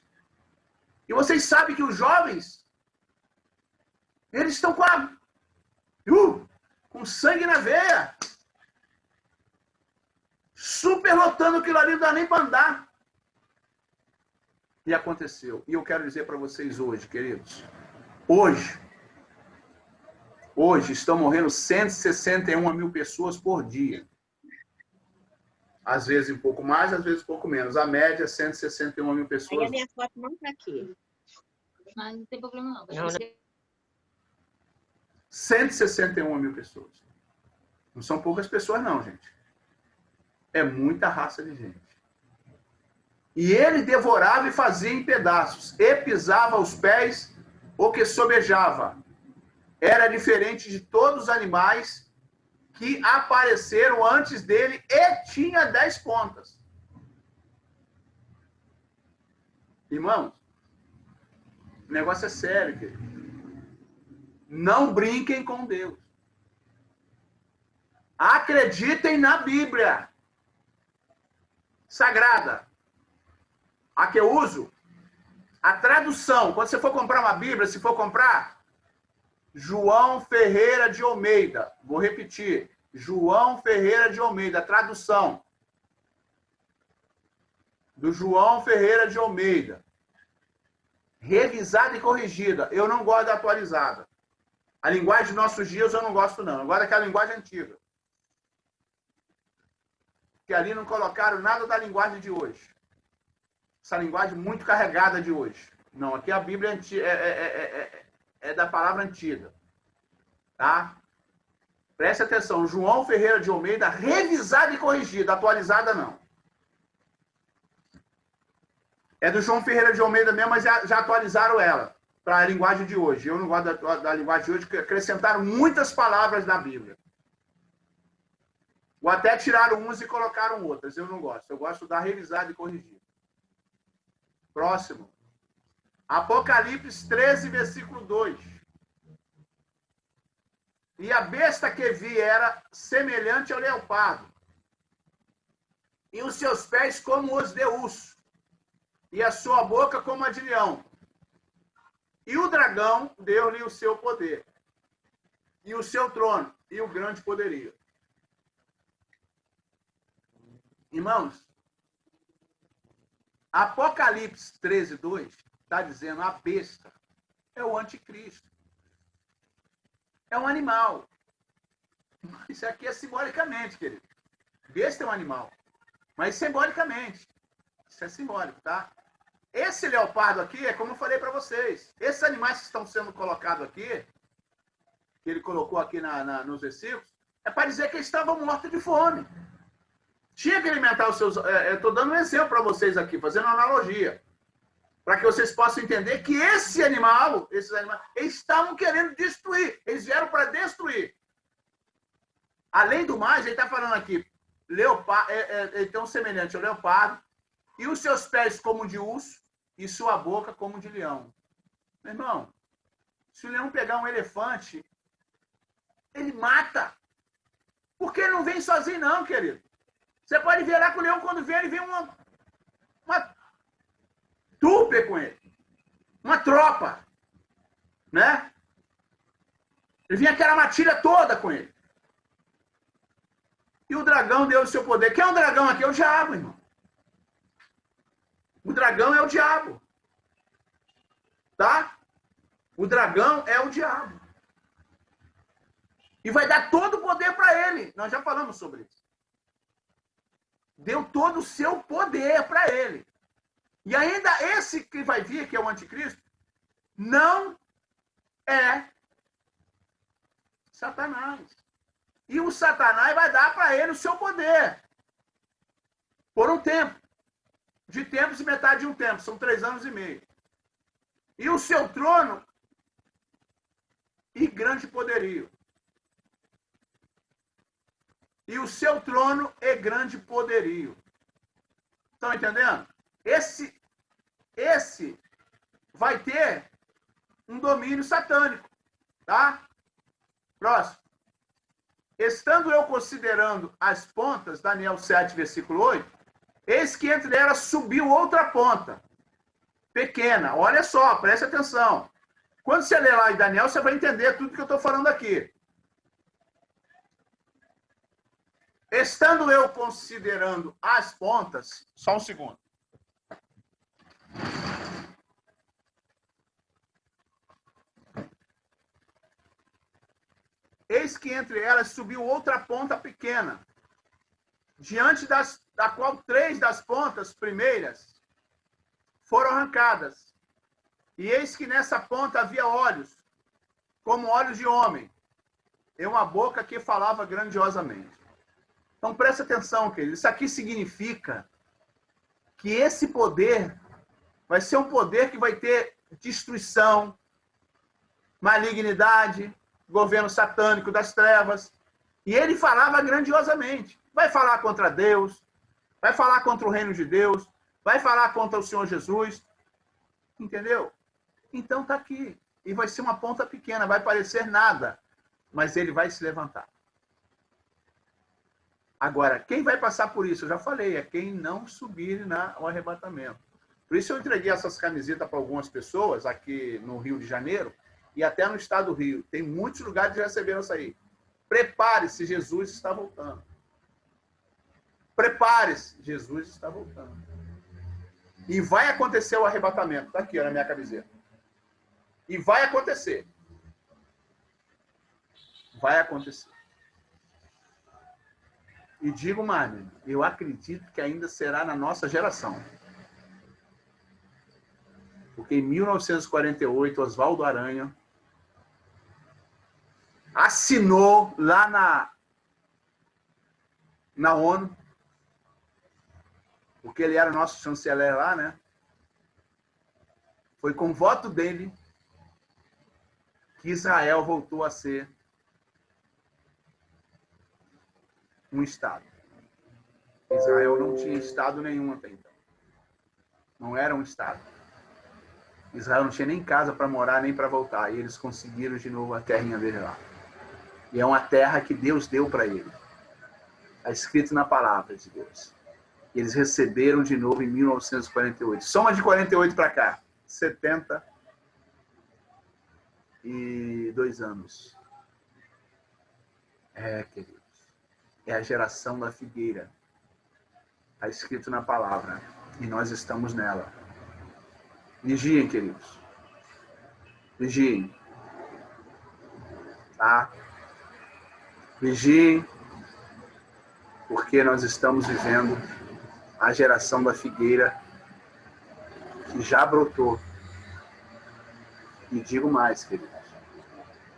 Speaker 1: E vocês sabem que os jovens, eles estão com sangue na veia. Superlotando aquilo ali, não dá nem para andar. E aconteceu. E eu quero dizer para vocês hoje, queridos. Hoje estão morrendo 161 mil pessoas por dia. Às vezes um pouco mais, às vezes um pouco menos. A média é 161 mil pessoas.
Speaker 2: Aí a minha foto não está aqui.
Speaker 3: Mas não tem problema não.
Speaker 1: 161 mil pessoas. Não são poucas pessoas não, gente. É muita raça de gente. E ele devorava e fazia em pedaços. E pisava os pés o que sobejava. Era diferente de todos os animais que apareceram antes dele e tinha 10 pontas. Irmãos, o negócio é sério, querido. Não brinquem com Deus. Acreditem na Bíblia Sagrada. A que eu uso? A tradução. Quando você for comprar uma Bíblia, se for comprar, João Ferreira de Almeida. Vou repetir. João Ferreira de Almeida. Tradução. Do João Ferreira de Almeida. Revisada e corrigida. Eu não gosto da atualizada. A linguagem de nossos dias eu não gosto, não. Eu gosto daquela linguagem antiga. Que ali não colocaram nada da linguagem de hoje. Essa linguagem muito carregada de hoje. Não, aqui a Bíblia é da palavra antiga. Tá? Preste atenção. João Ferreira de Almeida, revisada e corrigida. Atualizada, não. É do João Ferreira de Almeida mesmo, mas já atualizaram ela. para a linguagem de hoje. Eu não gosto da linguagem de hoje, porque acrescentaram muitas palavras na Bíblia. Ou até tiraram umas e colocaram outras. Eu não gosto. Eu gosto da revisada e corrigida. Próximo. Apocalipse 13, versículo 2. E a besta que vi era semelhante ao leopardo, e os seus pés como os de urso, e a sua boca como a de leão. E o dragão deu-lhe o seu poder, e o seu trono, e o grande poderio. Irmãos, Apocalipse 13, 2 está dizendo a besta é o anticristo. É um animal. Isso aqui é simbolicamente, querido. Besta é um animal. Mas simbolicamente. Isso é simbólico, tá? Esse leopardo aqui é como eu falei para vocês. Esses animais que estão sendo colocados aqui, que ele colocou aqui nos versículos, é para dizer que eles estavam mortos de fome. Tinha que alimentar os seus... eu estou dando um exemplo para vocês aqui, fazendo uma analogia. Para que vocês possam entender que esses animais, eles estavam querendo destruir. Eles vieram para destruir. Além do mais, ele está falando aqui, então semelhante ao leopardo, e os seus pés como de urso, e sua boca como de leão. Meu irmão, se o leão pegar um elefante, ele mata. Porque ele não vem sozinho não, querido. Você pode ver lá que o leão, quando vem, ele vem uma trupe com ele. Uma tropa. Né? Ele vinha aquela matilha toda com ele. E o dragão deu o seu poder. Quem é o dragão aqui? É o diabo, irmão. O dragão é o diabo. Tá? O dragão é o diabo. E vai dar todo o poder para ele. Nós já falamos sobre isso. Deu todo o seu poder para ele. E ainda esse que vai vir, que é o anticristo, não é Satanás. E o Satanás vai dar para ele o seu poder. Por um tempo. De tempos e metade de um tempo. São 3 anos e meio. E o seu trono e grande poderio. E o seu trono e grande poderio. Estão entendendo? Esse vai ter um domínio satânico. Tá? Próximo. Estando eu considerando as pontas, Daniel 7, versículo 8, eis que entre elas subiu outra ponta, pequena. Olha só, preste atenção. Quando você ler lá em Daniel, você vai entender tudo que eu estou falando aqui. Estando eu considerando as pontas, só um segundo. Eis que entre elas subiu outra ponta pequena, diante da qual 3 das pontas primeiras foram arrancadas. E eis que nessa ponta havia olhos, como olhos de homem, e uma boca que falava grandiosamente. Então presta atenção, querido. Isso aqui significa que esse poder vai ser um poder que vai ter destruição, malignidade, governo satânico das trevas. E ele falava grandiosamente. Vai falar contra Deus, vai falar contra o reino de Deus, vai falar contra o Senhor Jesus. Entendeu? Então está aqui. E vai ser uma ponta pequena, vai parecer nada, mas ele vai se levantar. Agora, quem vai passar por isso? Eu já falei, é quem não subir no arrebatamento. Por isso eu entreguei essas camisetas para algumas pessoas aqui no Rio de Janeiro e até no estado do Rio. Tem muitos lugares que receberam isso aí. Prepare-se, Jesus está voltando. Prepare-se, Jesus está voltando. E vai acontecer o arrebatamento. Está aqui, ó, na minha camiseta. E vai acontecer. Vai acontecer. E digo mais, eu acredito que ainda será na nossa geração. Porque em 1948, Oswaldo Aranha assinou lá na ONU, porque ele era nosso chanceler lá, né? Foi com voto dele que Israel voltou a ser um estado. Israel não tinha estado nenhum até então. Não era um estado. Israel não tinha nem casa para morar, nem para voltar. E eles conseguiram de novo a terrinha dele lá. E é uma terra que Deus deu para eles. Está escrito na palavra de Deus. E eles receberam de novo em 1948. Soma de 48 para cá. 72 anos. Queridos. É a geração da figueira. Está escrito na palavra. E nós estamos nela. Vigiem, queridos. Vigiem. Tá? Vigiem. Porque nós estamos vivendo a geração da figueira que já brotou. E digo mais, queridos.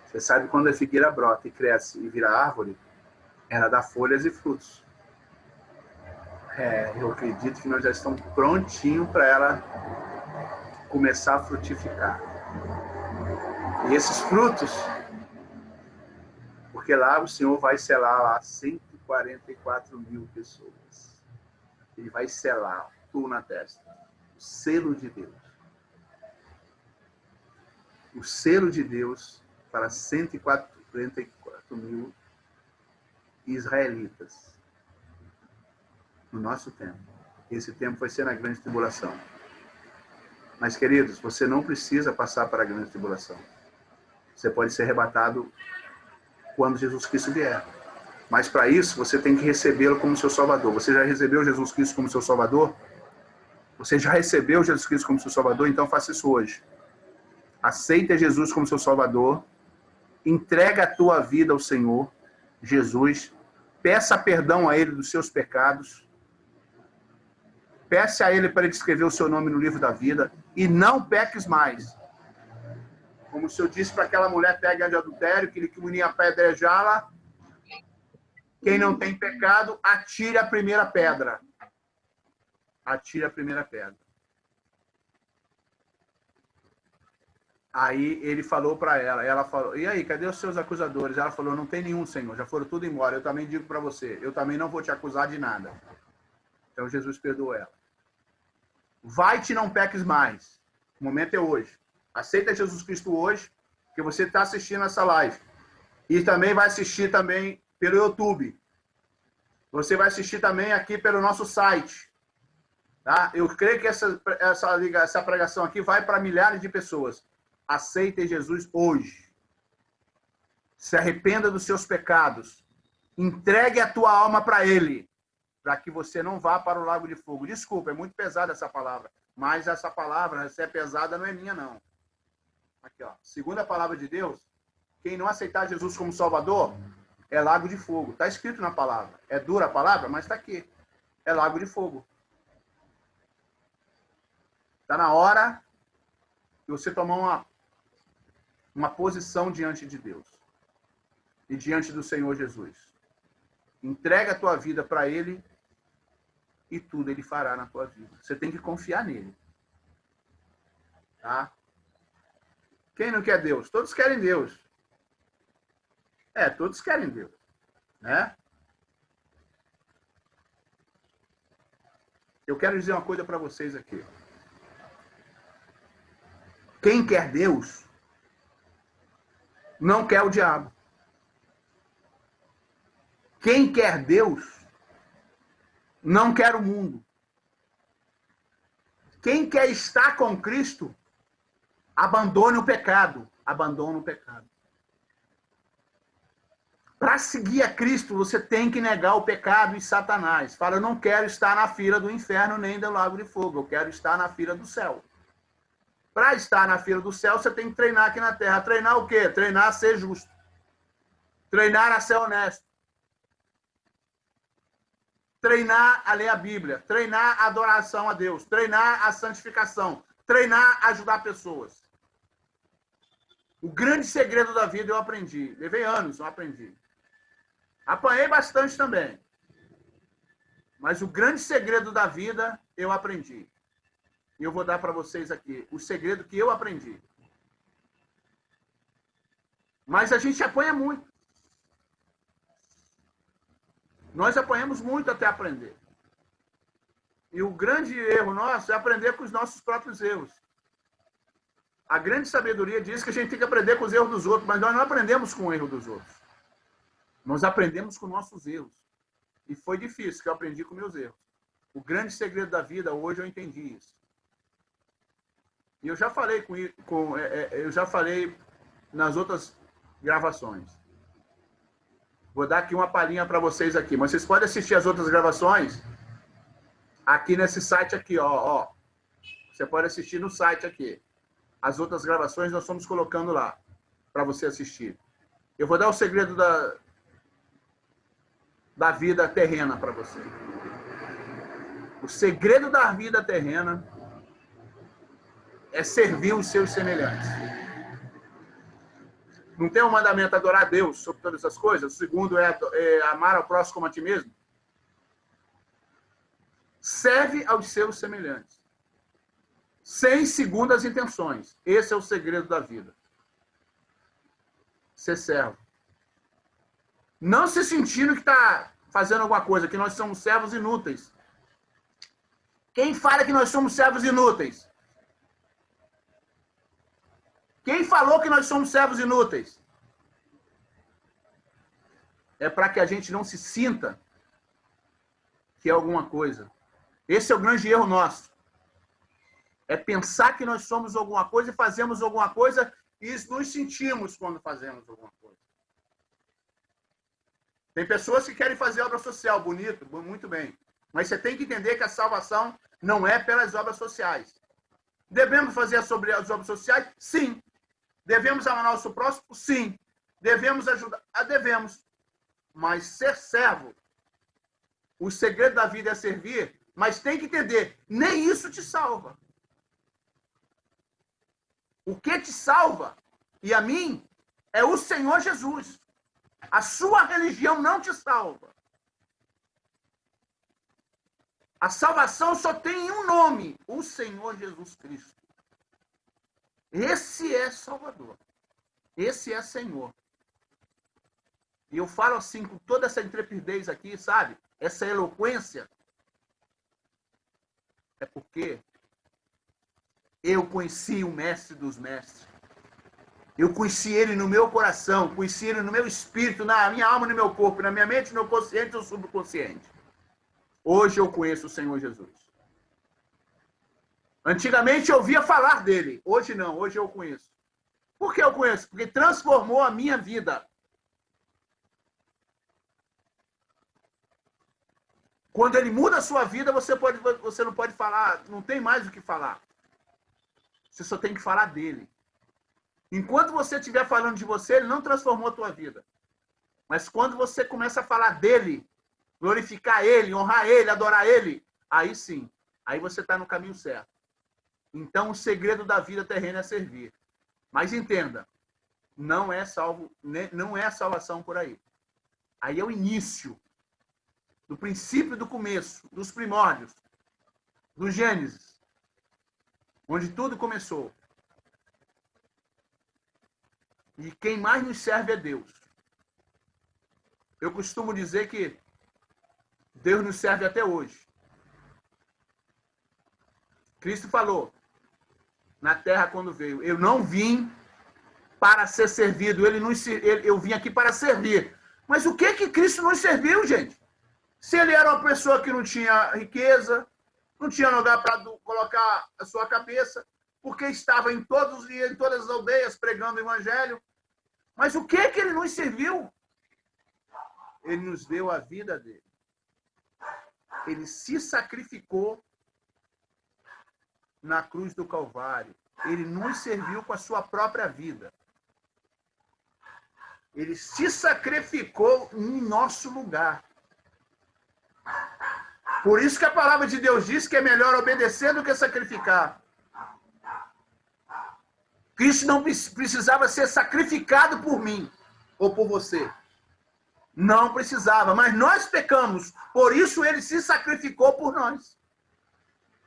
Speaker 1: Você sabe quando a figueira brota e cresce e vira árvore? Ela dá folhas e frutos. Eu acredito que nós já estamos prontinhos para ela começar a frutificar. E esses frutos, porque lá o Senhor vai selar lá 144 mil pessoas. Ele vai selar tudo na testa. O selo de Deus. O selo de Deus para 144 mil israelitas. No nosso tempo. Esse tempo vai ser na grande tribulação. Mas, queridos, você não precisa passar para a grande tribulação. Você pode ser arrebatado quando Jesus Cristo vier. Mas, para isso, você tem que recebê-lo como seu Salvador. Você já recebeu Jesus Cristo como seu Salvador? Você já recebeu Jesus Cristo como seu Salvador? Então, faça isso hoje. Aceita Jesus como seu Salvador. Entrega a tua vida ao Senhor, Jesus. Peça perdão a Ele dos seus pecados. Peça a Ele para Ele escrever o seu nome no livro da vida. E não peques mais. Como o Senhor disse para aquela mulher pega de adultério, que ele que unia a pedrejá-la. Quem não tem pecado, atire a primeira pedra. Atire a primeira pedra. Aí ele falou para ela falou, e aí, cadê os seus acusadores? Ela falou, não tem nenhum, Senhor, já foram tudo embora. Eu também digo para você, eu também não vou te acusar de nada. Então Jesus perdoou ela. Vai-te, não peques mais. O momento é hoje. Aceita Jesus Cristo hoje, que você está assistindo essa live. E também vai assistir também pelo YouTube. Você vai assistir também aqui pelo nosso site. Tá? Eu creio que essa pregação aqui vai para milhares de pessoas. Aceite Jesus hoje. Se arrependa dos seus pecados. Entregue a tua alma para Ele. Para que você não vá para o lago de fogo. Desculpa, é muito pesada essa palavra. Mas essa palavra, se é pesada, não é minha, não. Aqui, ó. Segundo a palavra de Deus, quem não aceitar Jesus como Salvador, é lago de fogo. Está escrito na palavra. É dura a palavra, mas está aqui. É lago de fogo. Está na hora de você tomar uma posição diante de Deus. E diante do Senhor Jesus. Entrega a tua vida para Ele e tudo Ele fará na tua vida. Você tem que confiar nele. Tá? Quem não quer Deus? Todos querem Deus. Todos querem Deus. Né? Eu quero dizer uma coisa para vocês aqui. Quem quer Deus não quer o diabo. Quem quer Deus não quer o mundo. Quem quer estar com Cristo, abandone o pecado. Abandona o pecado. Para seguir a Cristo, você tem que negar o pecado e Satanás. Fala, eu não quero estar na fila do inferno nem do lago de fogo. Eu quero estar na fila do céu. Para estar na fila do céu, você tem que treinar aqui na terra. Treinar o quê? Treinar a ser justo. Treinar a ser honesto. Treinar a ler a Bíblia. Treinar a adoração a Deus. Treinar a santificação. Treinar a ajudar pessoas. O grande segredo da vida eu aprendi. Levei anos, eu aprendi. Apanhei bastante também. Mas o grande segredo da vida eu aprendi. E eu vou dar para vocês aqui o segredo que eu aprendi. Mas a gente apanha muito. Nós apanhamos muito até aprender. E o grande erro nosso é aprender com os nossos próprios erros. A grande sabedoria diz que a gente tem que aprender com os erros dos outros, mas nós não aprendemos com o erro dos outros. Nós aprendemos com nossos erros. E foi difícil, que eu aprendi com meus erros. O grande segredo da vida, hoje eu entendi isso. E eu já falei eu já falei nas outras gravações. Vou dar aqui uma palhinha para vocês aqui, mas vocês podem assistir as outras gravações aqui nesse site aqui, ó. Você pode assistir no site aqui. As outras gravações nós estamos colocando lá para você assistir. Eu vou dar o segredo da vida terrena para você. O segredo da vida terrena é servir os seus semelhantes. Não tem um mandamento adorar a Deus sobre todas as coisas? O segundo é amar ao próximo como a ti mesmo. Serve aos seus semelhantes. Sem segundas intenções. Esse é o segredo da vida. Ser servo. Não se sentindo que está fazendo alguma coisa, que nós somos servos inúteis. Quem fala que nós somos servos inúteis? Quem falou que nós somos servos inúteis? É para que a gente não se sinta que é alguma coisa. Esse é o grande erro nosso. É pensar que nós somos alguma coisa e fazemos alguma coisa e nos sentimos quando fazemos alguma coisa. Tem pessoas que querem fazer obra social, bonito, muito bem. Mas você tem que entender que a salvação não é pelas obras sociais. Devemos fazer as obras sociais? Sim. Devemos amar nosso próximo? Sim. Devemos ajudar? Devemos. Mas ser servo, o segredo da vida é servir, mas tem que entender, nem isso te salva. O que te salva, e a mim, é o Senhor Jesus. A sua religião não te salva. A salvação só tem um nome, o Senhor Jesus Cristo. Esse é Salvador. Esse é Senhor. E eu falo assim com toda essa intrepidez aqui, sabe? Essa eloquência. É porque eu conheci o Mestre dos Mestres. Eu conheci ele no meu coração, conheci ele no meu espírito, na minha alma, no meu corpo, na minha mente, no meu consciente e no subconsciente. Hoje eu conheço o Senhor Jesus. Antigamente eu ouvia falar dele. Hoje não, hoje eu conheço. Por que eu conheço? Porque transformou a minha vida. Quando ele muda a sua vida, você não pode falar, não tem mais o que falar. Você só tem que falar dele. Enquanto você estiver falando de você, ele não transformou a tua vida. Mas quando você começa a falar dele, glorificar ele, honrar ele, adorar ele, aí sim, aí você está no caminho certo. Então o segredo da vida terrena é servir. Mas entenda, não é a salvação por aí. Aí é o início, do princípio do começo, dos primórdios, do Gênesis, onde tudo começou. E quem mais nos serve é Deus. Eu costumo dizer que Deus nos serve até hoje. Cristo falou na terra quando veio: eu não vim para ser servido, eu vim aqui para servir. Mas o que Cristo nos serviu, gente? Se ele era uma pessoa que não tinha riqueza, não tinha lugar para colocar a sua cabeça, porque estava em todas as aldeias pregando o evangelho. Mas o que ele nos serviu? Ele nos deu a vida dele. Ele se sacrificou na cruz do Calvário. Ele nos serviu com a sua própria vida. Ele se sacrificou em nosso lugar. Por isso que a palavra de Deus diz que é melhor obedecer do que sacrificar. Cristo não precisava ser sacrificado por mim ou por você. Não precisava, mas nós pecamos. Por isso ele se sacrificou por nós.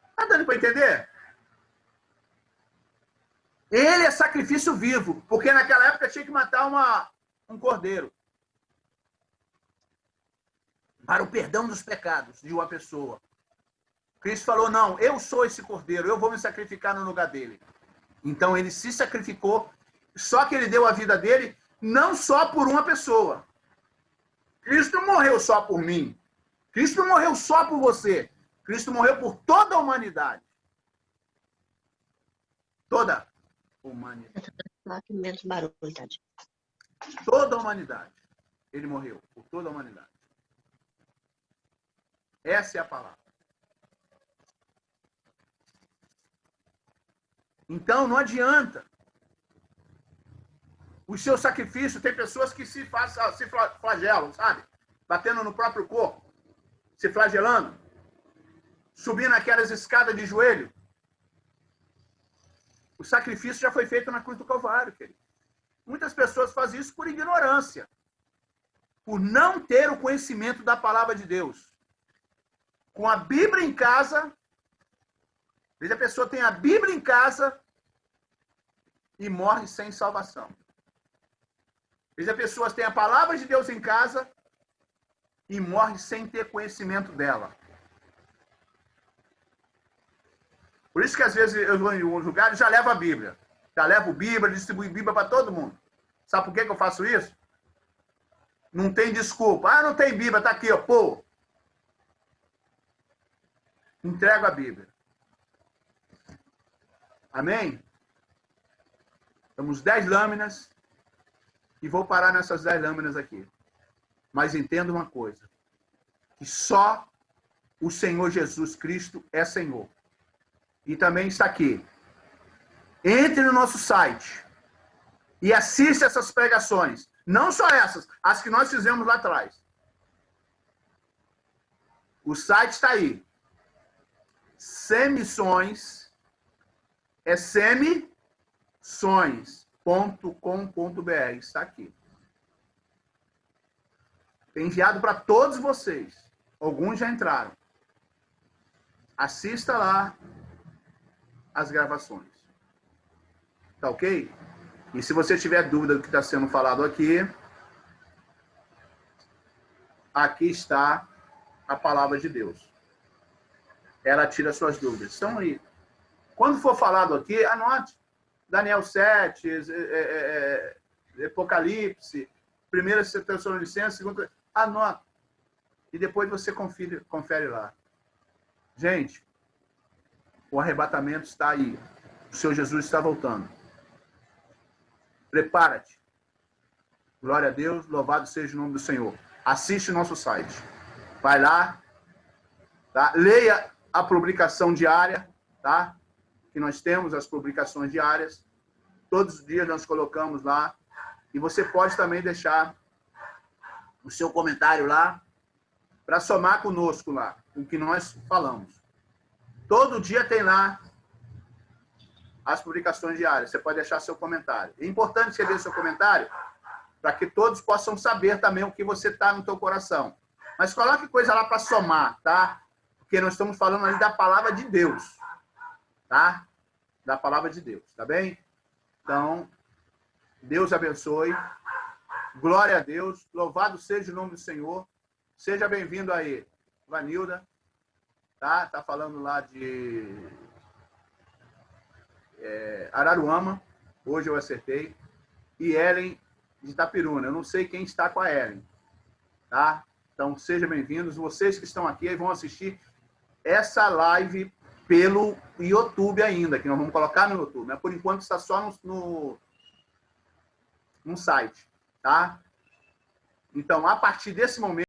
Speaker 1: Está dando para entender? Ele é sacrifício vivo, porque naquela época tinha que matar um cordeiro para o perdão dos pecados de uma pessoa. Cristo falou, não, eu sou esse cordeiro, eu vou me sacrificar no lugar dele. Então ele se sacrificou, só que ele deu a vida dele não só por uma pessoa. Cristo não morreu só por mim. Cristo não morreu só por você. Cristo morreu por toda a humanidade. Toda a humanidade.
Speaker 2: Menos barulho, tadinho.
Speaker 1: Toda a humanidade. Ele morreu por toda a humanidade. Essa é a palavra. Então, não adianta. O seu sacrifício, tem pessoas que se flagelam, sabe? Batendo no próprio corpo, se flagelando, subindo aquelas escadas de joelho. O sacrifício já foi feito na cruz do Calvário, querido. Muitas pessoas fazem isso por ignorância, por não ter o conhecimento da palavra de Deus. Com a Bíblia em casa, veja, a pessoa tem a Bíblia em casa e morre sem salvação. Veja, pessoas têm a palavra de Deus em casa e morre sem ter conhecimento dela. Por isso que às vezes eu vou em alguns lugares e já levo a Bíblia. Já levo Bíblia, distribuo Bíblia para todo mundo. Sabe por que eu faço isso? Não tem desculpa. Ah, não tem Bíblia, tá aqui, ó, pô. Entrego a Bíblia. Amém? Temos 10 lâminas e vou parar nessas 10 lâminas aqui. Mas entenda uma coisa, que só o Senhor Jesus Cristo é Senhor. E também está aqui. Entre no nosso site e assista essas pregações. Não só essas, as que nós fizemos lá atrás. O site está aí. Semissões é semissões.com.br. Está aqui. Tem enviado para todos vocês. Alguns já entraram. Assista lá as gravações. Tá ok? E se você tiver dúvida do que está sendo falado aqui, aqui está a palavra de Deus. Ela tira suas dúvidas. Estão aí. Quando for falado aqui, anote. Daniel 7, Apocalipse, 1 Tessalonicenses, 2, anota. E depois você confere lá. Gente, o arrebatamento está aí. O Senhor Jesus está voltando. Prepara-te. Glória a Deus, louvado seja o nome do Senhor. Assiste o nosso site. Vai lá, tá? Leia a publicação diária, tá? Que nós temos as publicações diárias. Todos os dias nós colocamos lá. E você pode também deixar o seu comentário lá para somar conosco lá, o que nós falamos. Todo dia tem lá as publicações diárias. Você pode deixar seu comentário. É importante escrever seu comentário para que todos possam saber também o que você está no teu coração. Mas coloque coisa lá para somar, tá? Porque nós estamos falando ali da palavra de Deus, tá? Da palavra de Deus, tá bem? Então, Deus abençoe. Glória a Deus. Louvado seja o nome do Senhor. Seja bem-vindo aí, Vanilda. Tá falando lá de Araruama. Hoje eu acertei. E Ellen de Itapiruna. Eu não sei quem está com a Ellen. Tá? Então, sejam bem-vindos. Vocês que estão aqui vão assistir essa live pelo YouTube ainda, que nós vamos colocar no YouTube. Mas, por enquanto, está só no site. Tá? Então, a partir desse momento,